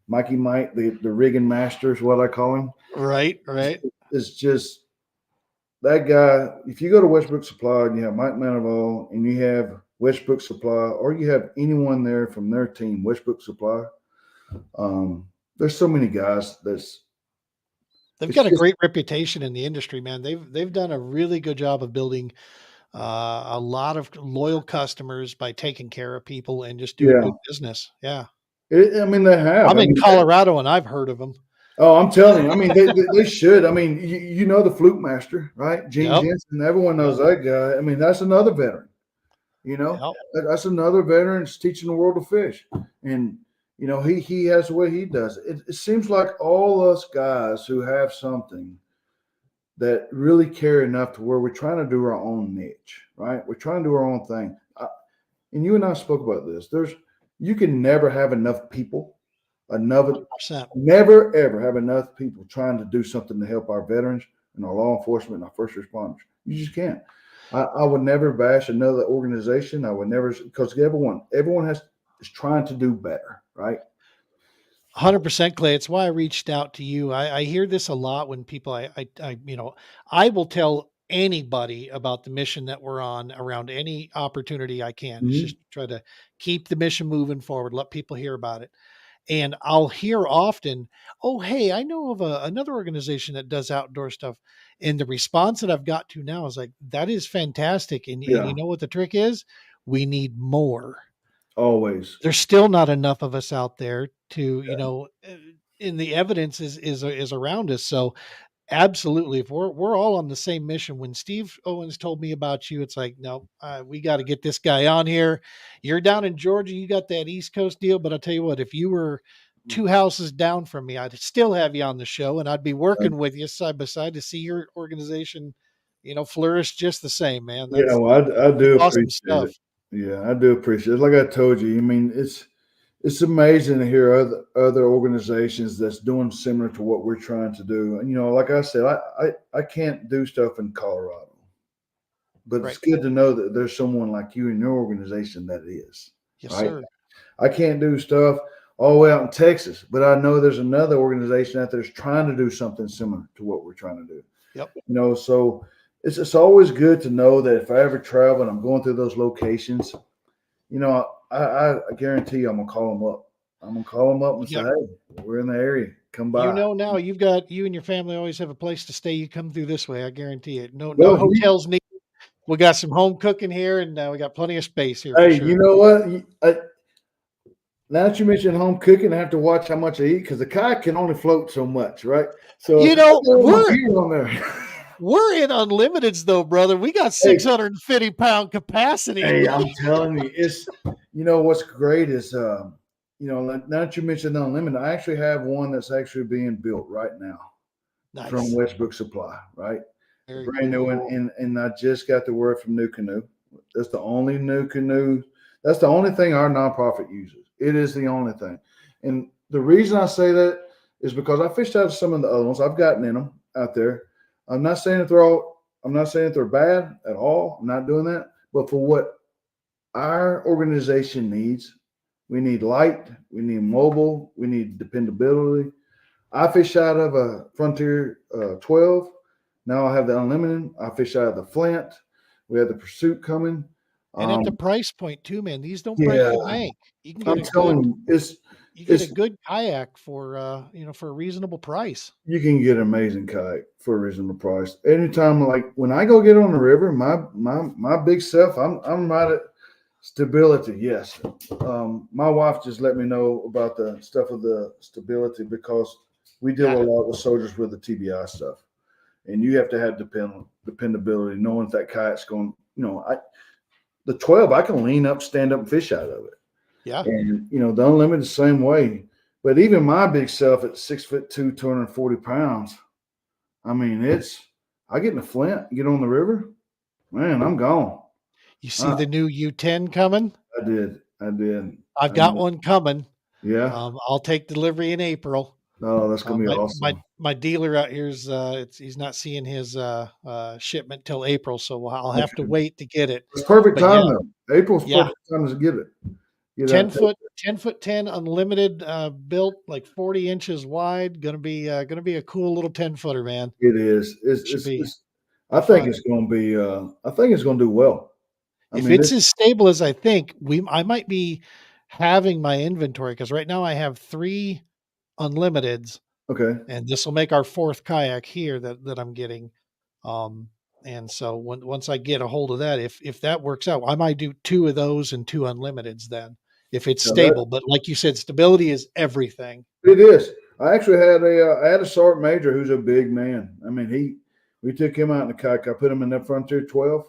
Mikey Mike, the rigging master is what I call him. Right. It's just that guy. If you go to Westbrook Supply and you have Mike Manaball and you have Westbrook Supply, or you have anyone there from their team, Westbrook Supply, there's so many guys They've got a great reputation in the industry, man. They've done a really good job of building a lot of loyal customers by taking care of people and just doing good business. Yeah. They have. I'm in Colorado and I've heard of them. Oh, I'm telling you. They should. The Fluke Master, right? Gene Jensen. Everyone knows that guy. That's another veteran. That's another veteran that's teaching the world to fish. And, he has the way he does it. It seems like all us guys who have something that really care enough to where we're trying to do our own niche, right? We're trying to do our own thing. And you and I spoke about this. You can never have enough people, 100%. never ever have enough people trying to do something to help our veterans and our law enforcement and our first responders. You just can't. I would never bash another organization. I would never, because everyone is trying to do better, right? 100%, Clay. It's why I reached out to you. I hear this a lot when people, I will tell anybody about the mission that we're on around any opportunity I can. It's just try to keep the mission moving forward, let people hear about it. And I'll hear often, oh, hey, I know of another organization that does outdoor stuff. And the response that I've got to now is like, that is fantastic. And you know what the trick is? We need more. Always. There's still not enough of us out there to, and the evidence is around us. So absolutely, if we're all on the same mission. When Steve Owens told me about you, it's like, no, we got to get this guy on here. You're down in Georgia, you got that East Coast deal, but I'll tell you what, if you were 2 houses down from me, I'd still have you on the show, and I'd be working with you side by side to see your organization, flourish just the same, man. That's, I do awesome appreciate stuff. it. Yeah, I do appreciate it. Like I told you, it's amazing to hear other organizations that's doing similar to what we're trying to do. And like I said, I can't do stuff in Colorado, but it's good to know that there's someone like you in your organization that is. Yes, sir. I can't do stuff all the way out in Texas, but I know there's another organization out there that's trying to do something similar to what we're trying to do. Yep. So it's always good to know that if I ever travel and I'm going through those locations, I guarantee you I'm gonna call them up. I'm gonna call them up and say, "Hey, we're in the area. Come by." Now you and your family always have a place to stay. You come through this way, I guarantee it. No hotels needed. We got some home cooking here, and we got plenty of space here. Hey, for sure. You know what? Now that you mentioned home cooking, I have to watch how much I eat because the kayak can only float so much, right? So we're in unlimiteds though, brother. We got 650-pound capacity. Hey, I'm telling you, it's what's great is now that you mentioned unlimited, I actually have one that's actually being built right now from Westbrook Supply, right? Very brand new one, and I just got the word from New Canoe. That's the only new canoe. That's the only thing our nonprofit uses. It is the only thing. And the reason I say that is because I fished out some of the other ones. I've gotten in them out there. I'm not saying that they're bad at all. I'm not doing that. But for what our organization needs, We need light. We need mobile. We need dependability. I fish out of a Frontier 12. Now I have the Unlimited. I fish out of the Flint. We have the Pursuit coming. And at the Um, price point too, man, these don't break yeah, the bank. You can get I'm a good telling you, you get a it's good kayak for for a reasonable price. you can get an amazing kayak for a reasonable price. Anytime, like when I go get on the river, my big self, I'm right at stability. Yes, my wife just let me know about the stuff of the stability because we deal Yeah. a lot with soldiers with the TBI stuff, and you have to have dependability, knowing if that kayak's going. The 12, I can lean up, stand up, and fish out of it. Yeah. And the unlimited the same way. But even my big self at 6'2", 240 pounds, I mean, I get in the Flint, get on the river, man, I'm gone. You see I, the new U10 coming? I did. I did. I've I got did. one coming. Yeah. I'll take delivery in April. Oh, that's gonna be My awesome. my dealer out here's he's not seeing his shipment till April, so I'll have to Okay. wait to get it. It's perfect But yeah, time though. April's yeah, perfect time to get it. Get out. 10 foot 10 unlimited built like 40 inches wide. Gonna be a cool little 10 footer, man. It is. Should be I be think fun. it's gonna be. I think it's gonna do well. I If mean, it's as stable as I think, I might be having my inventory because right now I have three unlimiteds, okay. and this will make our fourth kayak here that I'm getting. Um, and so once I get a hold of that, if that works out, I might do two of those and two unlimiteds then, if it's Now that stable. But like you said, stability is everything. it is. I actually had I had a sergeant major who's a big man. I mean, we took him out in the kayak. I put him in that Frontier 12,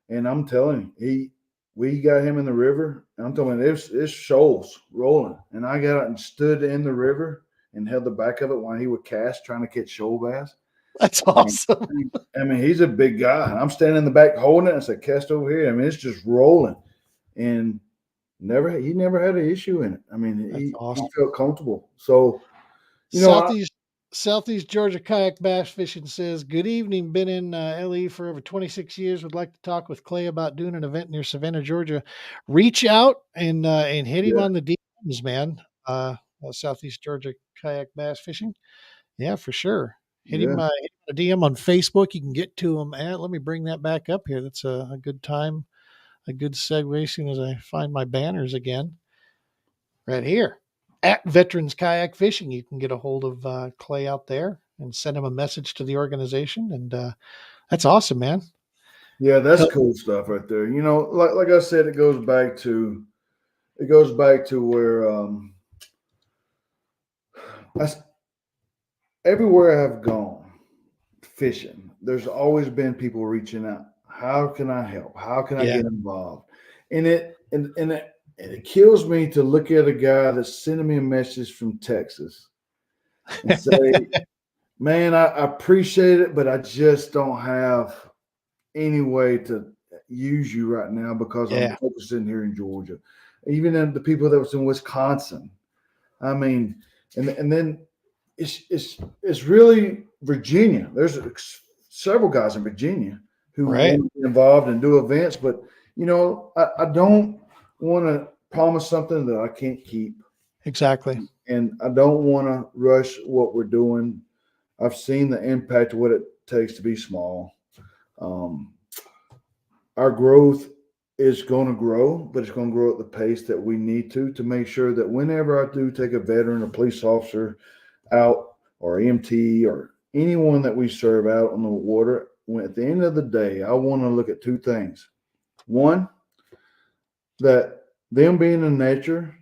and I'm telling you, we got him in the river. And I'm telling you, it's shoals rolling, and I got out and stood in the river and held the back of it while he would cast, trying to catch shoal bass. That's I mean, awesome. he's a big guy. And I'm standing in the back holding it. I said, cast over here. I mean, it's just rolling, and he never had an issue in it. I mean, That's he awesome. felt comfortable. So I, Southeast Southeast Georgia Kayak Bass Fishing says, "Good evening. Been in LE for over 26 years. Would like to talk with Clay about doing an event near Savannah, Georgia. Reach out and hit him yeah, on the DMs, man. Southeast Georgia Kayak Bass Fishing. Yeah, for sure. yeah. Hit him a DM on Facebook. You can get to him at. Let me bring that back up here. That's a good time, a good segue. As soon as I find my banners again, right here at Veterans Kayak Fishing, you can get a hold of Clay out there and send him a message to the organization, and that's awesome, man. Yeah, that's He'll, cool stuff right there. Like I said, it goes back to where I, everywhere I've gone fishing, there's always been people reaching out. How can I help? How can I yeah, get involved? And it kills me to look at a guy that's sending me a message from Texas and say, "Man, I appreciate it, but I just don't have any way to use you right now because I'm yeah, focusing here in Georgia." Even in the people that was in Wisconsin. I mean, and then it's really Virginia. There's several guys in Virginia who right, want to be involved and do events, but I don't want to promise something that I can't keep, exactly. and I don't want to rush what we're doing. I've seen the impact of what it takes to be small. Um, our growth is going to grow, but it's going to grow at the pace that we need to make sure that whenever I do take a veteran or police officer out or EMT or anyone that we serve out on the water, when at the end of the day, I want to look at two things. One, that them being in nature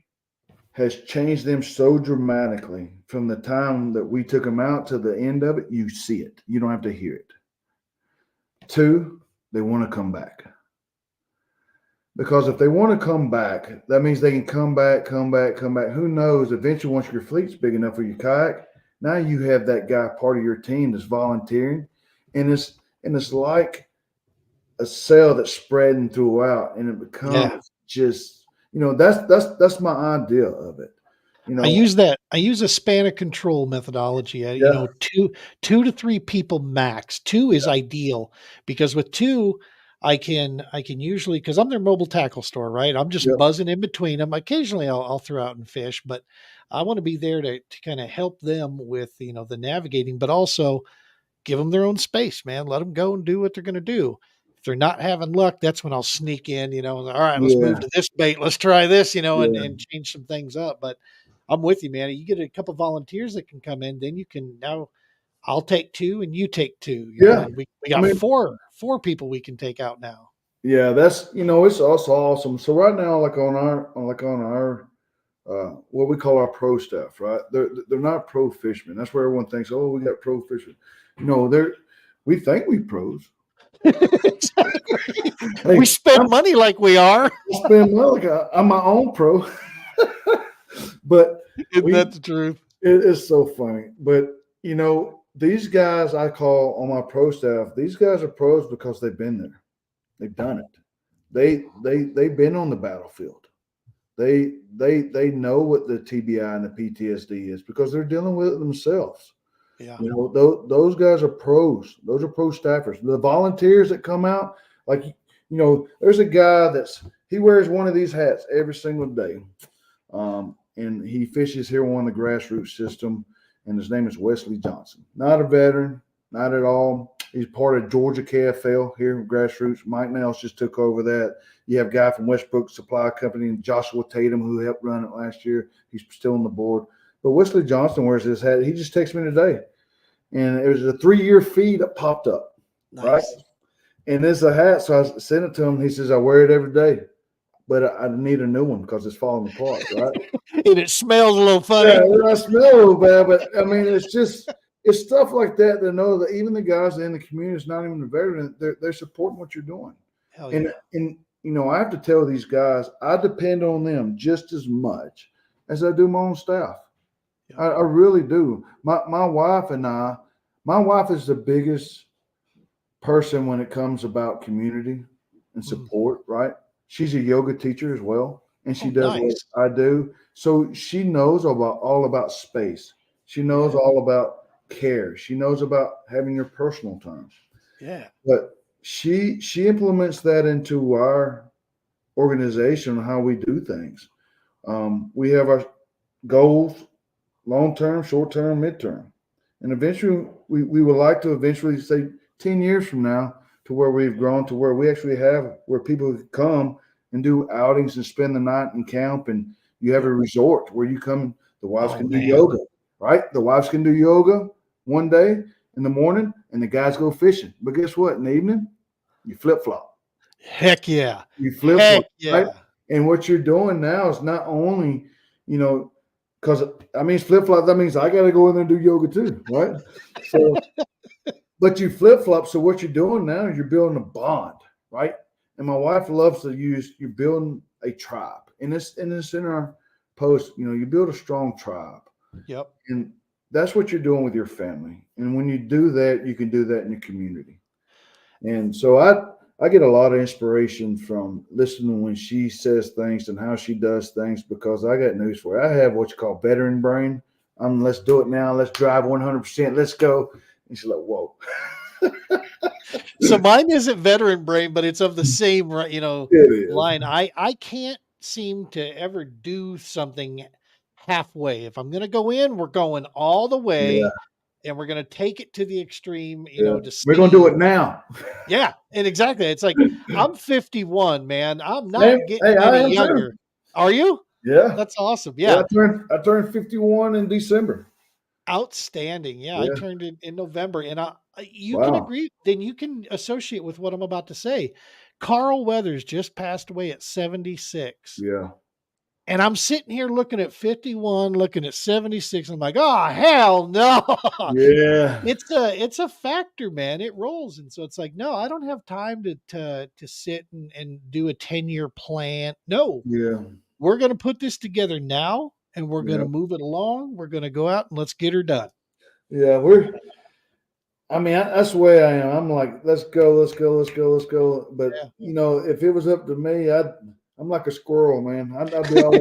has changed them so dramatically from the time that we took them out to the end of it. You see it. You don't have to hear it. Two, they want to come back. Because if they want to come back, that means they can come back, come back, come back. Who knows? Eventually, once your fleet's big enough for your kayak, now you have that guy part of your team that's volunteering, and it's like a cell that's spreading throughout, and it Yeah, becomes just that's my idea of it. You I know, use that. I use a span of control methodology. yeah, Two to three people max. Two is ideal because with two, I can usually, because I'm their mobile tackle store, right? I'm just Yep. buzzing in between them. Occasionally I'll throw out and fish, but I want to be there to kind of help them with, the navigating, but also give them their own space, man. Let them go and do what they're going to do. If they're not having luck, that's when I'll sneak in, all right, let's move Yeah. to this bait. Let's try this, Yeah. and change some things up. But I'm with you, man. You get a couple volunteers that can come in, then you can now I'll take two and you take two, Yeah. and we I got mean, four people we can take out now. yeah, that's it's also awesome. So right now, like on our what we call our pro staff, right? They're not pro fishermen. That's where everyone thinks, oh, we got pro fishermen. We think we pros. Hey, We spend money like we are. I spend well, like I'm my own pro, but Isn't we that the truth? it is so funny. But these guys I call on my pro staff. These guys are pros because they've been there. They've done it. They've been on the battlefield. They know what the TBI and the PTSD is because they're dealing with it themselves. Yeah. Those guys are pros. Those are pro staffers. The volunteers that come out, like there's a guy he wears one of these hats every single day, and he fishes here on the grassroots system, and his name is Wesley Johnson. Not a veteran, not at all. He's part of Georgia KFL here in grassroots. Mike Nels just took over that. You have a guy from Westbrook Supply Company and Joshua Tatum who helped run it last year. He's still on the board. But Wesley Johnson wears this hat. He just texted me today. And it was a 3-year fee that popped up. Nice. Right? And it's a hat. So I sent it to him. He says, I wear it every day. But I need a new one because it's falling apart, right? And it smells a little funny. Yeah, I smell a little bad, but I mean, it's stuff like that to know that even the guys in the community, it's not even the veteran, they're supporting what you're doing. Hell yeah. And I have to tell these guys, I depend on them just as much as I do my own staff. Yeah. I really do. My wife and my wife is the biggest person when it comes about community and support, right? She's a yoga teacher as well, and she does what I do. So she knows all about space. She knows all about care. She knows about having your personal time. Yeah. But she implements that into our organization, how we do things. We have our goals, long-term, short-term, midterm. And eventually we would like to eventually say 10 years from now to where we've grown to where we actually have where people come and do outings and spend the night in camp, and you have a resort where you come, the wives can do yoga, right? The wives can do yoga one day in the morning and the guys go fishing. But guess what? In the evening, you flip-flop. Heck yeah. You flip-flop, yeah. right? And what you're doing now is not only, because flip-flop, that means I got to go in there and do yoga too, right? So, but you flip-flop. So what you're doing now is you're building a bond, right? And my wife loves to use, you're building a tribe. And it's in our post, you build a strong tribe. Yep. And that's what you're doing with your family. And when you do that, you can do that in your community. And so I get a lot of inspiration from listening when she says things and how she does things, because I got news for you. I have what you call veteran brain. Let's do it now. Let's drive 100%. Let's go. And she's like, whoa. So mine isn't veteran brain, but it's of the same, line. I can't seem to ever do something halfway. If I'm going to go in, we're going all the way, and we're going to take it to the extreme, to see. We're going to do it now. Yeah. And exactly. It's like, I'm 51, man. I'm not getting any younger. Too. Are you? Yeah. That's awesome. Yeah. I turned 51 in December. Outstanding. Yeah. I turned it in November, and you can agree, then you can associate with what I'm about to say. Carl Weathers just passed away at 76. Yeah. And I'm sitting here looking at 51, looking at 76. I'm like, oh, hell no. Yeah. It's a factor, man. It rolls. And so it's like, no, I don't have time to sit and do a 10-year plan. No. Yeah. We're going to put this together now, and we're going to move it along. We're going to go out and let's get her done. Yeah. That's the way I am. I'm like, let's go. But if it was up to me, I'm like a squirrel, man. I'd be all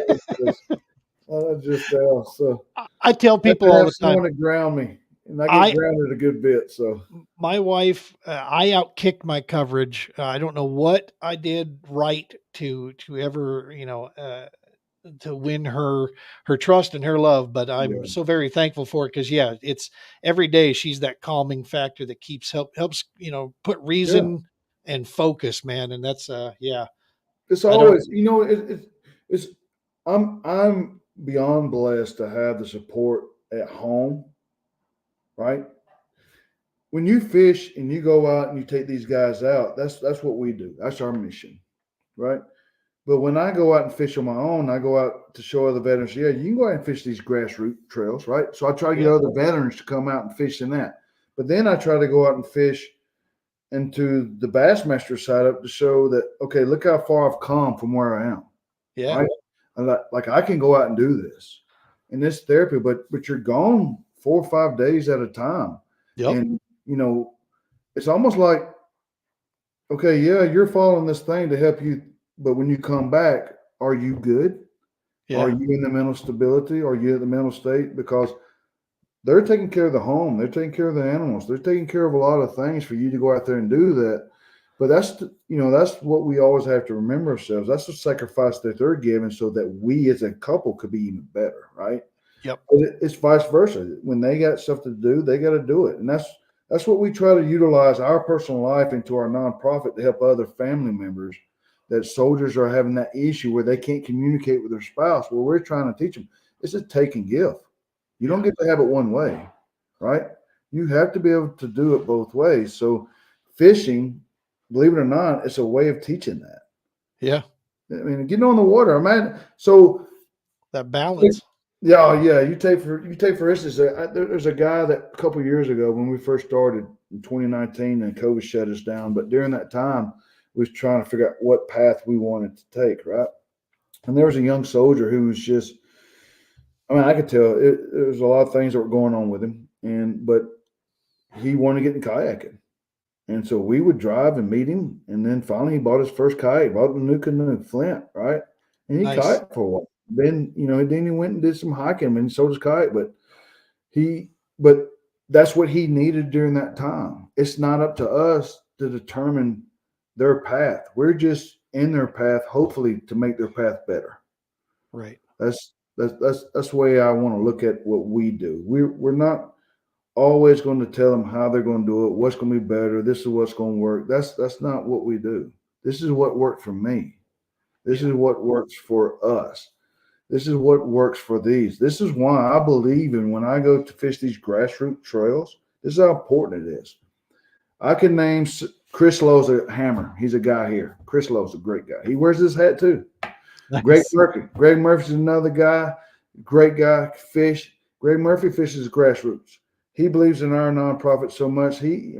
over this. So I tell people all the time. Someone to ground me. and I get I grounded a good bit. So my wife, I outkicked my coverage. I don't know what I did right to ever, to win her trust and her love, but I'm yeah, so very thankful for it because yeah, it's every day she's that calming factor that helps put yeah. reason and focus, man, and that's yeah. It's I don't always, it's. I'm beyond blessed to have the support at home, right? When you fish and you go out and you take these guys out, that's what we do. That's our mission, right? But when I go out and fish on my own, I go out to show other veterans, yeah, you can go out and fish these grassroots trails, right? So I try to get yeah, other veterans to come out and fish in that. But then I try to go out and fish into the Bassmaster side up to show that, okay, look how far I've come from where I am, yeah, right? Like I can go out and do this. And this therapy, but you're gone 4 or 5 days at a time. yep, And it's almost like, okay, yeah, you're following this thing to help you, but when you come back, are you good? Are yeah, you in the mental stability? Are you in the mental state? Because they're taking care of the home, they're taking care of the animals, they're taking care of a lot of things for you to go out there and do that. But that's what we always have to remember ourselves. That's the sacrifice that they're giving so that we as a couple could be even better, right? yep, But it's vice versa. When they got stuff to do, they got to do it, and that's what we try to utilize our personal life into our nonprofit to help other family members that soldiers are having that issue where they can't communicate with their spouse. Well, we're trying to teach them it's a take and give. You don't yeah, get to have it one way, right? You have to be able to do it both ways. So, fishing, believe it or not, it's a way of teaching that. yeah. I mean, getting on the water, man. So, That balance. yeah, yeah. You take for instance, there's a guy that a couple of years ago when we first started in 2019, and COVID shut us down. But during that time, we was trying to figure out what path we wanted to take, right? And there was a young soldier who was just, I mean, I could tell there was a lot of things that were going on with him, but he wanted to get in kayaking. And so we would drive and meet him. And then finally he bought his first kayak, bought a new canoe, Flint, right? And he Nice. kayaked for a while. Then he went and did some hiking and sold his kayak. But that's what he needed during that time. It's not up to us to determine their path. We're just in their path, hopefully to make their path better. Right. That's the way I want to look at what we do. We're not always going to tell them how they're going to do it, what's going to be better, this is what's going to work. That's not what we do. This is what worked for me. This Yeah. is what works for us. This is what works for these. This is why I believe in when I go to fish these grassroots trails. This is how important it is. I can name Chris Lowe's a hammer. He's a guy here. Chris Lowe's a great guy. He wears this hat too. Greg Nice. Murphy. Greg Murphy's another guy, great guy, fish. Greg Murphy fishes grassroots. He believes in our nonprofit so much. He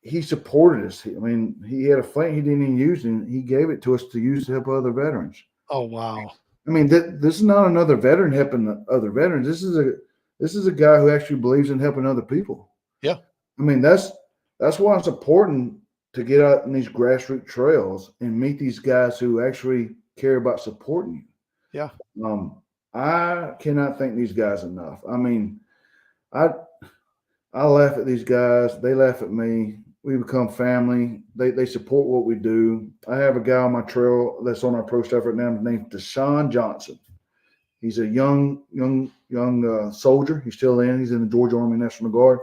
he supported us. He had a flint he didn't even use, and he gave it to us to use to help other veterans. Oh wow. This is not another veteran helping other veterans. This is a guy who actually believes in helping other people. Yeah. I mean, that's why it's important to get out in these grassroots trails and meet these guys who actually care about supporting Yeah. you. I cannot thank these guys enough. I mean, I I laugh at these guys. They laugh at me. We become family. They support what we do. I have a guy on my trail that's on our pro staff right now named Deshaun Johnson. He's a young soldier. He's still in. He's in the Georgia Army National Guard,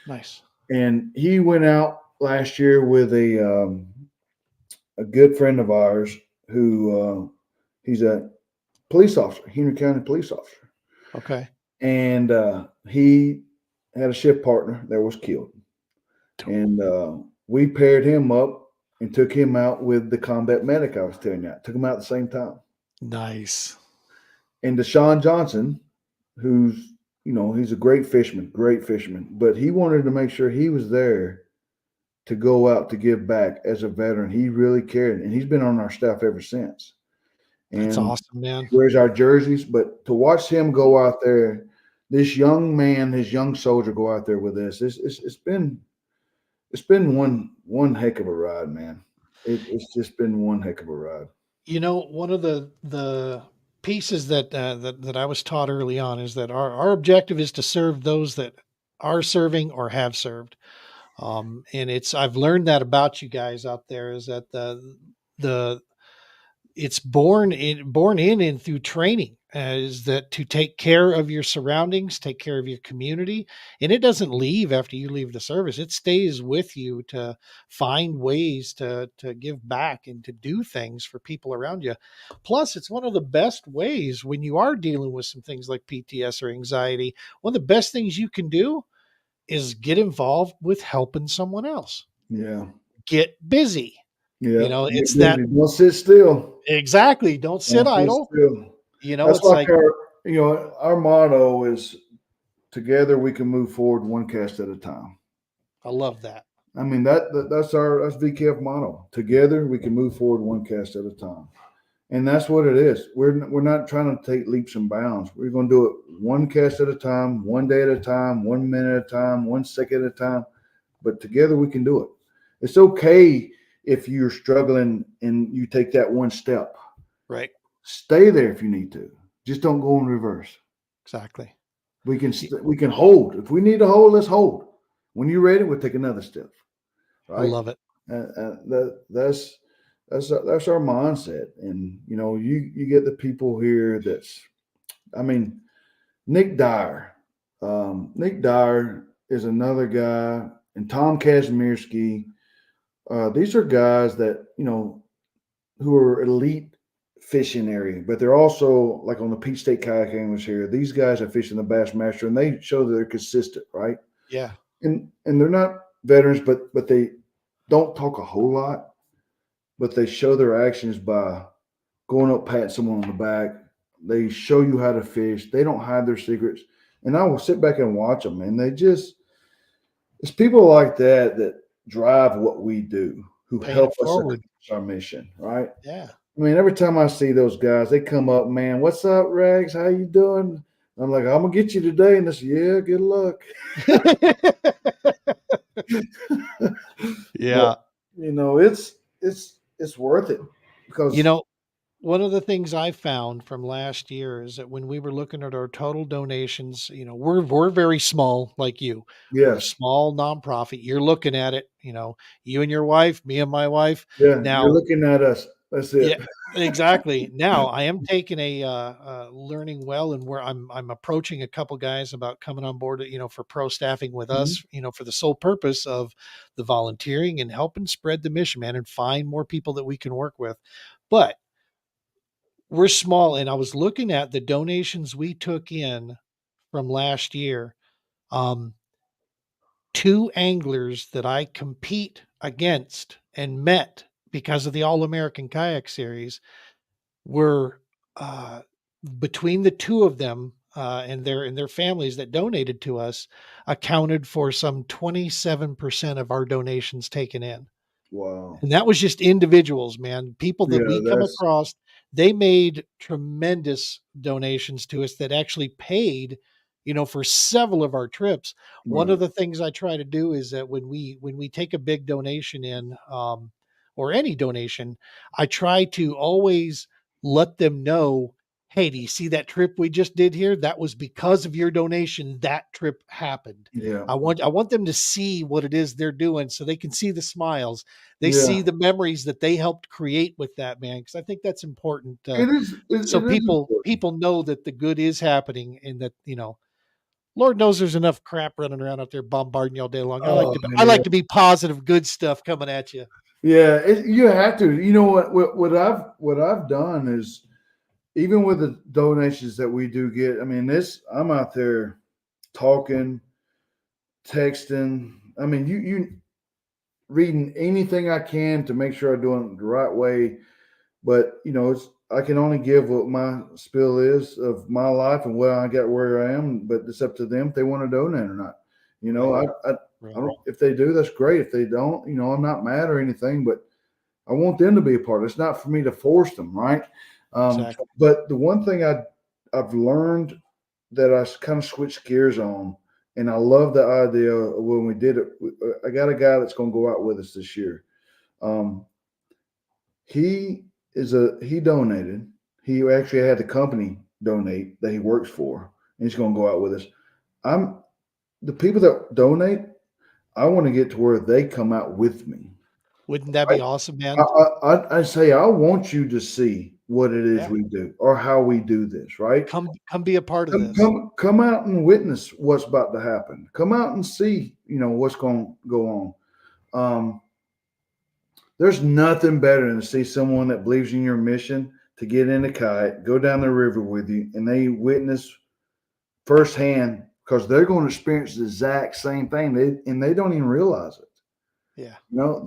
Nice. and he went out last year with a good friend of ours who he's a police officer, Henry County police officer, Okay. and he had a shift partner that was killed, and we paired him up and took him out with the combat medic I was telling you. Took him out at the same time, Nice. and Deshaun Johnson, who's he's a great fisherman, but he wanted to make sure he was there to go out to give back as a veteran. He really cared, and he's been on our staff ever since. That's And awesome, man. wears our jerseys. But to watch him go out there, this young man, this young soldier, go out there with us, it's been one heck of a ride, man. It's just been one heck of a ride. One of the pieces that I was taught early on is that our objective is to serve those that are serving or have served. And I've learned that about you guys out there is that the it's born in and through training, is that to take care of your surroundings, take care of your community, and it doesn't leave after you leave the service. It stays with you to find ways to give back and to do things for people around you. Plus, it's one of the best ways when you are dealing with some things like PTS or anxiety. One of the best things you can do is get involved with helping someone else. Yeah. Get busy. Yeah. It's Get that. busy. Don't sit still. Exactly. Don't sit Don't sit idle. still. That's It's like like, our motto is together we can move forward one cast at a time. I love that. I mean that's VKF motto. Together we can move forward one cast at a time, and that's what it is. We're not trying to take leaps and bounds. We're going to do it one cast at a time, one day at a time, 1 minute at a time, 1 second at a time. But together we can do it. It's okay if you're struggling and you take that one step. Right. Stay there if you need to. Just don't go in reverse. Exactly. We can hold. If we need to hold, let's hold. When you're ready, we'll take another step. I Right? love it. That's our mindset. And you get the people here I mean, Nick Dyer. Nick Dyer is another guy, and Tom Kazmierski. These are guys that who are elite fishing area, but they're also like on the Peach State Kayak Anglers here. These guys are fishing the Bassmaster, and they show that they're consistent, right? Yeah. And they're not veterans, but they don't talk a whole lot, but they show their actions by going up, patting someone on the back. They show you how to fish. They don't hide their secrets. And I will sit back and watch them, and it's people like that that drive what we do, who Paying help it us forward. accomplish our mission, right? Yeah. I mean, every time I see those guys, they come up, man, what's up, Rags? How you doing? I'm like, I'm gonna get you today, and they say, yeah, good luck. But Yeah. it's worth it You because know, one of the things I found from last year is that when we were looking at our total donations, we're very small, like you. We're a yes, small nonprofit. You're looking at it, you and your wife, me and my wife. yeah, you're Now, looking at us. That's it. yeah, exactly. Now I am taking learning well, and where I'm approaching a couple guys about coming on board, for pro staffing with Mhm. us, for the sole purpose of the volunteering and helping spread the mission, man, and find more people that we can work with. But we're small, and I was looking at the donations we took in from last year. Um, Two anglers that I compete against and met because of the All American Kayak Series were uh, between the two of them and their families that donated to us accounted for some 27% of our donations taken in. Wow. And that was just individuals, man. People that Yeah, we come across, they made tremendous donations to us that actually paid, for several of our trips. One of right. the things I try to do is that when we take a big donation in, or any donation, I try to always let them know, hey, do you see that trip we just did here? That was because of your donation. That trip happened. Yeah, I want them to see what it is they're doing so they can see the smiles, they yeah. see the memories that they helped create with that, man, because I think that's important, It is. so It is important. people know that the good is happening and that, Lord knows there's enough crap running around out there bombarding you all day long. I like Oh to I yeah, like to be positive, good stuff coming at you. yeah. You have to. You know what? What I've done is even with the donations that we do get. I mean, I'm out there talking, texting. I mean, you reading anything I can to make sure I'm doing it the right way. But I can only give what my spill is of my life and what I got where I am. But it's up to them if they want to donate or not. You know, Right, I right. don't. If they do, that's great. If they don't, I'm not mad or anything. But I want them to be a part. It's not for me to force them, right? Exactly. But the one thing I've learned that I kind of switched gears on, and I love the idea of when we did it. I got a guy that's going to go out with us this year. Um, he he donated, He actually had the company donate that he works for, and he's going to go out with us. I'm the people that donate. I want to get to where they come out with me. Wouldn't that be Right? awesome, I, man? I say I want you to see what it is Yeah. we do or how we do this. Right? Come be a part of Come, this. come, come out and witness what's about to happen. Come out and see, what's going to go on. There's nothing better than to see someone that believes in your mission to get in a kayak, go down the river with you, and they witness firsthand because they're going to experience the exact same thing, and they don't even realize it. Yeah.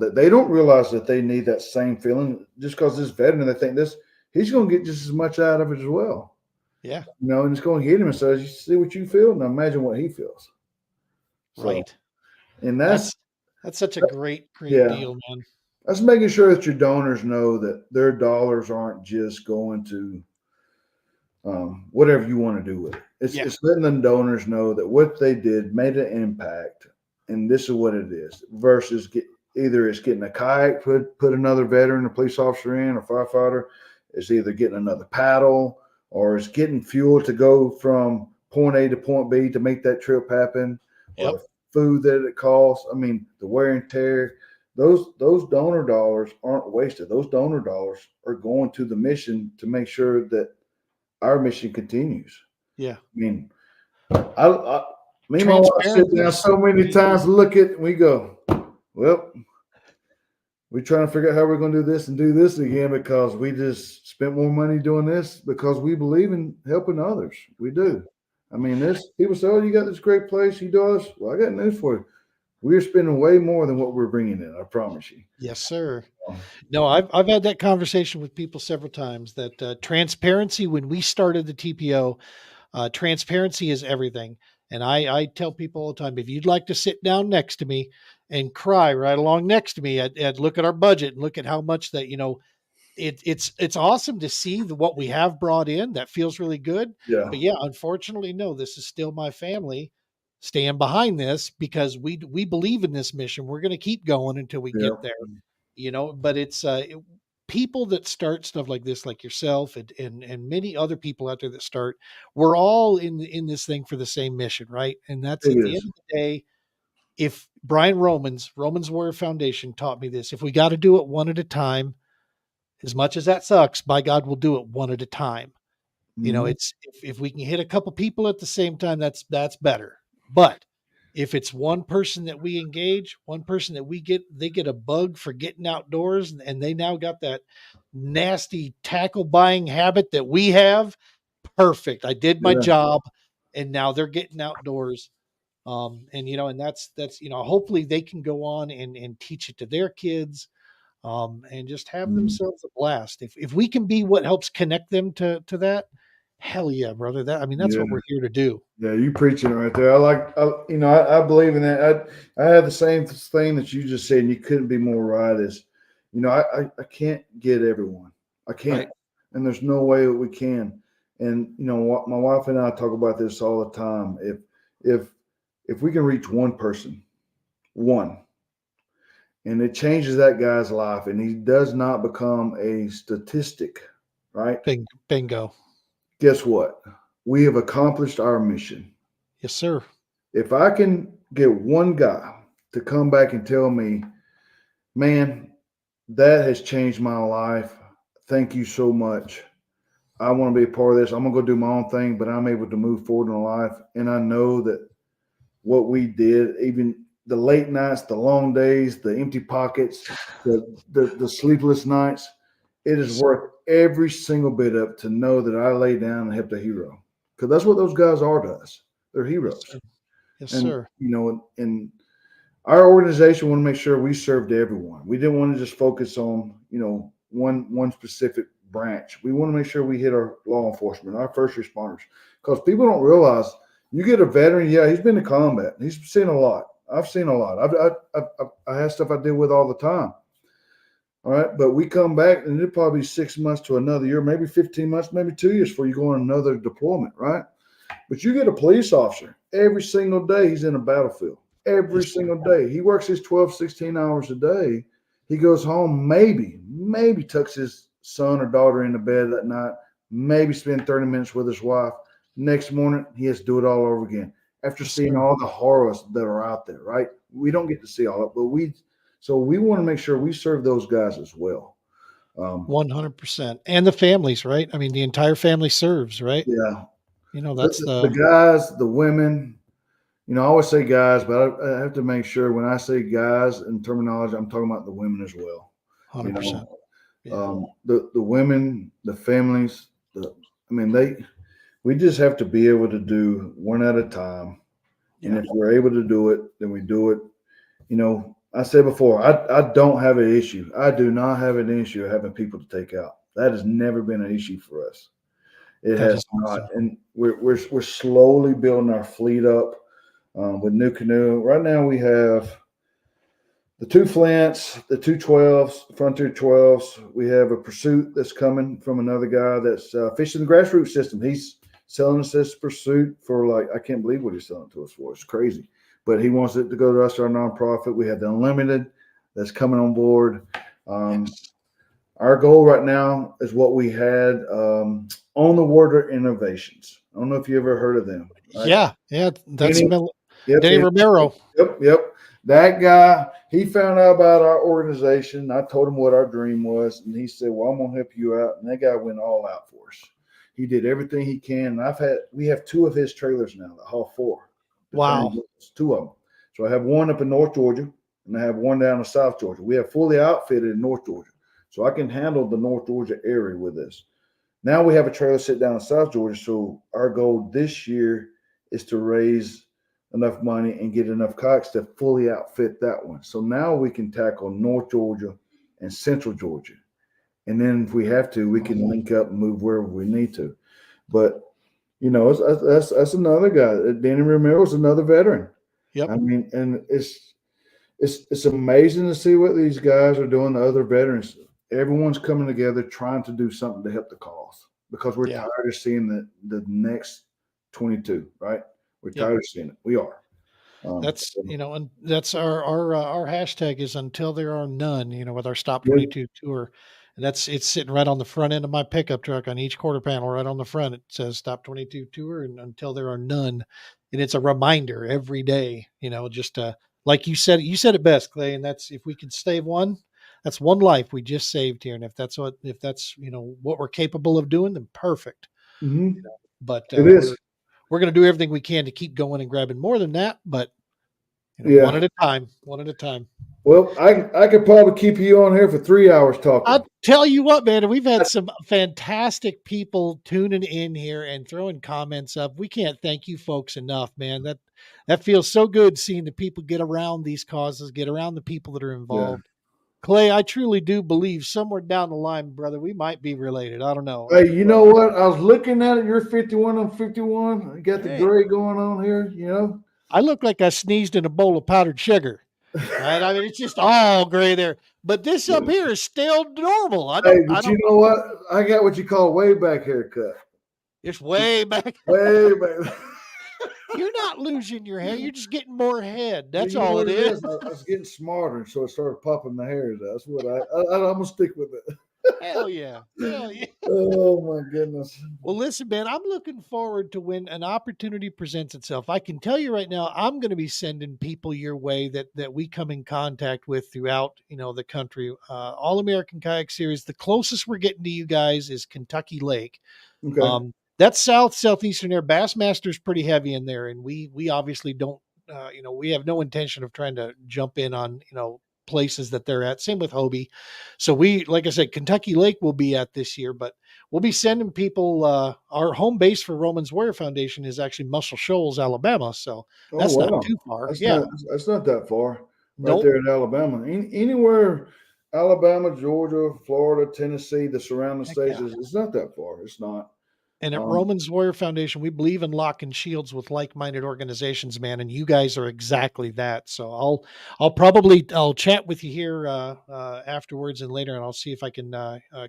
That they don't realize that they need that same feeling just because this veteran, they think he's going to get just as much out of it as well. Yeah. And it's going to hit him and says, "You see what you feel, and imagine what he feels." So, Right. and That's such a great yeah, deal, man. that's making sure that your donors know that their dollars aren't just going to whatever you want to do with it. Yeah. It's letting the donors know that what they did made an impact, and this is what it is. Versus either it's getting a kayak, put another veteran, a police officer in, a firefighter. It's either getting another paddle, or it's getting fuel to go from point A to point B to make that trip happen, or Yep. the food that it costs. I mean, the wear and tear. Those donor dollars aren't wasted. Those donor dollars are going to the mission to make sure that our mission continues. Yeah. I mean, I me and my wife sit Transparency down is so so many key. times, look at, we go, well, we're trying to figure out how we're going to do this again because we just spent more money doing this because we believe in helping others. We Yep. do. I mean, this people say, "Oh, you got this great place. You do this." Well, I got news for you. We're spending way more than what we're bringing in. I promise you. Yes, sir. Um, No, I've had that conversation with people several times that transparency when we started the TPO, transparency is everything. And I tell people all the time, if you'd like to sit down next to me and cry right along next to me, I'd look at our budget and look at how much that, it's awesome to see what we have brought in. That feels really good. yeah, But yeah, unfortunately, no, this is still my family staying behind this because we believe in this mission. We're going to keep going until we yeah, get there, but it's people that start stuff like this, like yourself and many other people out there that start, we're all in this thing for the same mission, right? And that's it at the end is. of the day. If Brian Romans Warrior Foundation taught me this, if we got to do it one at a time, as much as that sucks, by God, we'll do it one at a time. Mhm. It's if we can hit a couple people at the same time, that's better. But if it's one person that we engage, one person that they get a bug for getting outdoors, and they now got that nasty tackle buying habit that we have. Perfect. I did my Yeah, job, and now they're getting outdoors. And that's hopefully they can go on and teach it to their kids, and just have mhm. themselves a blast. If we can be what helps connect them to that, hell yeah, brother. That's Yeah. what we're here to do. Yeah, you preaching it right there. I believe in that. I have the same thing that you just said, and you couldn't be more right. I can't get everyone. I can't, Right. and there's no way that we can. And what, my wife and I talk about this all the time. If if we can reach one person, one, and it changes that guy's life, and he does not become a statistic, right? Bingo. Guess what? We have accomplished our mission. Yes, sir. If I can get one guy to come back and tell me, man, that has changed my life. Thank you so much. I want to be a part of this. I'm gonna go do my own thing, but I'm able to move forward in life. And I know that what we did, even the late nights, the long days, the empty pockets, the sleepless nights, it is Yes, sir. worth every single bit of it to know that I lay down and helped a hero. Because that's what those guys are to us. They're Yes, heroes. sir. Yes, And sir. and our organization want to make sure we served everyone. We didn't want to just focus on one specific branch. We want to make sure we hit our law enforcement, our first responders, because people don't realize you get a veteran. Yeah, he's been to combat. He's seen a lot. I've seen a lot. I have stuff I deal with all the time. All right, but we come back and it'll probably be 6 months to another year, maybe 15 months, maybe 2 years before you go on another deployment, right? But you get a police officer every single day, he's in a battlefield. Every Yes, sir. single day. He works his 12, 16 hours a day. He goes home, maybe tucks his son or daughter into bed that night, maybe spend 30 minutes with his wife. Next morning, he has to do it all over again after Yes, seeing sir. all the horrors that are out there, right? We don't get to see all that, but we want to make sure we serve those guys as well. 100%. And the families, right? I mean, the entire family serves, right? Yeah, That's the the guys, the women, I always say guys, but I have to make sure when I say guys in terminology, I'm talking about the women as well. You 100%. know, Yeah. the women, the families, I mean, we just have to be able to do one at a time. And Yeah. if we're able to do it, then we do it. I said before, I don't have an issue. I do not have an issue of having people to take out. That has never been an issue for us. It That has is not, awesome. and we're slowly building our fleet up with new canoe. Right now, we have the two Flints, the two 12s, Frontier 12s. We have a Pursuit that's coming from another guy that's fishing the grassroots system. He's selling us this Pursuit for I can't believe what he's selling it to us for. It's crazy. But he wants it to go to us, our nonprofit. We have the Unlimited that's coming on board. Um, Yes. our goal right now is what we had on the Water Innovations. I don't know if you ever heard of them, right? Yeah. Yeah. That's Any, yep, Danny Romero. Yep. That guy, he found out about our organization. I told him what our dream was, and he said, "Well, I'm gonna help you out." And that guy went all out for us. He did everything he can. And we have two of his trailers now that haul four. The Wow. two of them. So I have one up in North Georgia, and I have one down in South Georgia. We have fully outfitted in North Georgia, so I can handle the North Georgia area with this. Now we have a trailer sit down in South Georgia. So our goal this year is to raise enough money and get enough kayaks to fully outfit that one. So now we can tackle North Georgia and Central Georgia. And then if we have to, we can link up and move wherever we need to. But that's another guy. Danny Romero is another veteran. Yep. I mean, and it's amazing to see what these guys are doing. The other veterans, everyone's coming together trying to do something to help the cause because we're Yeah. tired of seeing the next 22. Right? We're Yep. tired of seeing it. We are. That's, and that's our hashtag is until there are none, with our Stop Yeah. 22 tour. And it's sitting right on the front end of my pickup truck on each quarter panel, right on the front. It says Stop 22 tour and until there are none. And it's a reminder every day, just like you said it best, Clay. And that's, if we could save one, that's one life we just saved here. And if that's, what we're capable of doing, then perfect. Mhm. But It is. we're going to do everything we can to keep going and grabbing more than that. But one Yeah. at a time, one at a time. Well, I could probably keep you on here for 3 hours I talking. tell you what, man, we've had some fantastic people tuning in here and throwing comments up. We can't thank you folks enough, man. That feels so good seeing the people get around these causes, get around the people that are Yeah. involved. Clay, I truly do believe somewhere down the line, brother, we might be related. I don't know. Hey, you know what? I was looking at it. You're 51. I'm 51. You got the Hey, gray going on here. I look like I sneezed in a bowl of powdered sugar. Right? I mean, it's just all gray there. But this up here is still normal. Hey, I but don't, you know what? I got what you call a way back haircut. it's way back. Way back. You're not losing your hair. You're just getting more head. Well, That's you know all what it it is. is? I was getting smarter, so I started popping the hairs out. That's what I'm gonna stick with it. Hell yeah. Hell yeah. Oh my goodness. Well, listen, man, I'm looking forward to when an opportunity presents itself. I can tell you right now, I'm going to be sending people your way that we come in contact with throughout, the country. All American Kayak Series. The closest we're getting to you guys is Kentucky Lake. Okay. That's southeastern there. Bassmaster's pretty heavy in there, and we obviously don't. We have no intention of trying to jump in on places that they're at. Same with Hobie. So we, like I said, Kentucky Lake will be at this year, but we'll be sending people. Our home base for Romans Warrior Foundation is actually Muscle Shoals, Alabama. So Oh that's not wow. too far. That's Yeah. not that far. Right Nope. there in Alabama. Anywhere Alabama, Georgia, Florida, Tennessee, the surrounding Heck states yeah. it's not that far. It's not. And at Um, Romans Warrior Foundation, we believe in locking shields with like-minded organizations, man. And you guys are exactly that. So I'll chat with you here afterwards and later, and I'll see if I can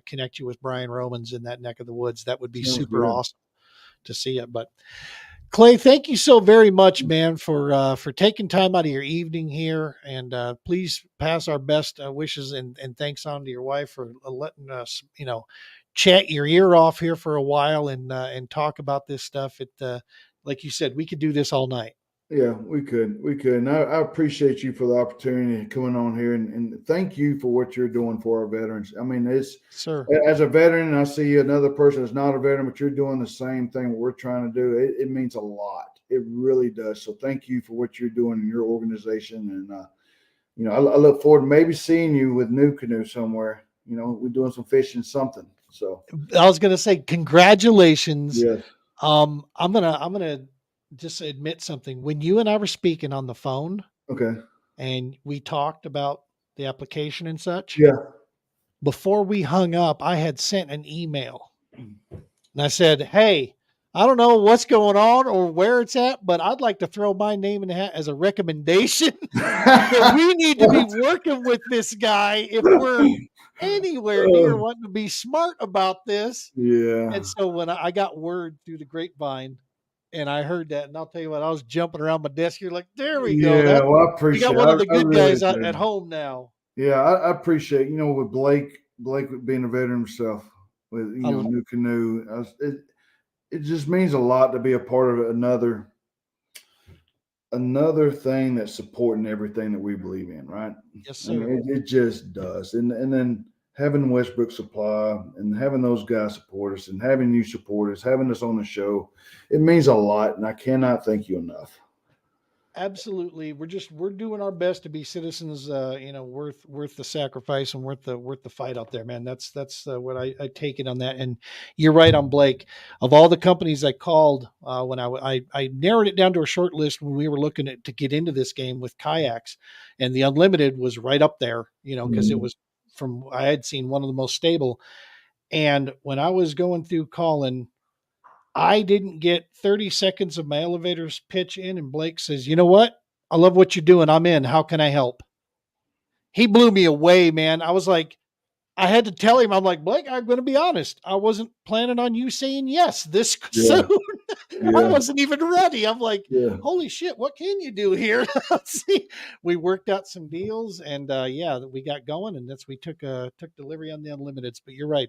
connect you with Brian Romans in that neck of the woods. That would be sounds super good. awesome to see it. But Clay, thank you so very much, man, for taking time out of your evening here, and please pass our best wishes and thanks on to your wife for letting us, chat your ear off here for a while and talk about this stuff. Like you said, we could do this all night. Yeah, we could. And I appreciate you for the opportunity of coming on here, and thank you for what you're doing for our veterans. I mean, it's Sir, as a veteran, and I see another person that's not a veteran, but you're doing the same thing what we're trying to do. It means a lot. It really does. So thank you for what you're doing in your organization, and I look forward to maybe seeing you with New Canoe somewhere. We're doing some fishing, something. So I was gonna say congratulations. yes, I'm gonna just admit something. When you and I were speaking on the phone okay, and we talked about the application and such, yeah, before we hung up, I had sent an email and I said, "Hey, I don't know what's going on or where it's at, but I'd like to throw my name in the hat as a recommendation that we need to be working with this guy if we're anywhere near wanting to be smart about this." yeah. And so when I got word through the grapevine and I heard that, and I'll tell you what, I was jumping around my desk. You're like, there we go. Yeah, That well, I we got appreciate it. one of the I good really guys at do. home now. Yeah, I appreciate, with Blake being a veteran himself with, I, New Canoe. It just means a lot to be a part of another thing that's supporting everything that we believe in, right? yes, I sir. mean, it just does. And then having Westbrook Supply and having those guys support us and having you support us, having us on the show, it means a lot. And I cannot thank you enough. Absolutely. We're doing our best to be citizens, worth the sacrifice and worth the fight out there, man. That's what I take it on that. And you're right on Blake. Of all the companies I called when I narrowed it down to a short list when we were looking to get into this game with kayaks, and the Unlimited was right up there, because it Mhm. was from I had seen one of the most stable. And when I was going through calling, I didn't get 30 seconds of my elevator's pitch in, and Blake says, "You know what? I love what you're doing. I'm in. How can I help?" He blew me away, man. I was like, I had to tell him, I'm like, Blake, I'm going to be honest. I wasn't planning on you saying yes this soon. Yeah, I yeah, wasn't even ready. I'm like, yeah, holy shit, what can you do here? Let's see. We worked out some deals, and yeah, we got going, and we took delivery on the Unlimiteds. But you're right,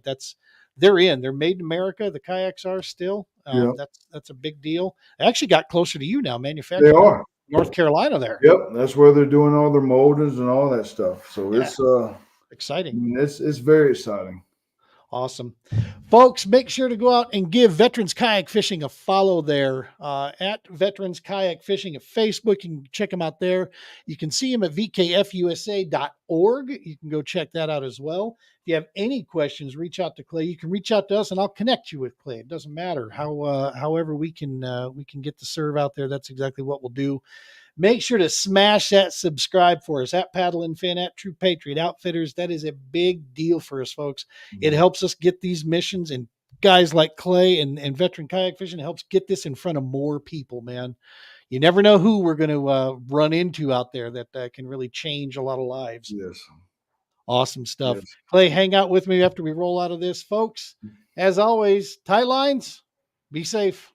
they're in. They're made in America. The kayaks are still. yeah. That's a big deal. I actually got closer to you now, They manufactured in are. North Carolina. There, Yep, that's where they're doing all their moldings and all that stuff. So yeah, it's exciting. it's very exciting. Awesome. Folks, make sure to go out and give Veterans Kayak Fishing a follow there at Veterans Kayak Fishing at Facebook. You can check them out there. You can see them at vkfusa.org. You can go check that out as well. If you have any questions, reach out to Clay. You can reach out to us and I'll connect you with Clay. It doesn't matter however we can get the serve out there. That's exactly what we'll do. Make sure to smash that subscribe for us at Paddle and Fin, at True Patriot Outfitters. That is a big deal for us, folks. It helps us get these missions, and guys like Clay and Veteran Kayak Fishing helps get this in front of more people, man. You never know who we're going to run into out there that can really change a lot of lives. Yes, Awesome stuff. yes. Clay, hang out with me after we roll out of this, folks. As always, tight lines, be safe.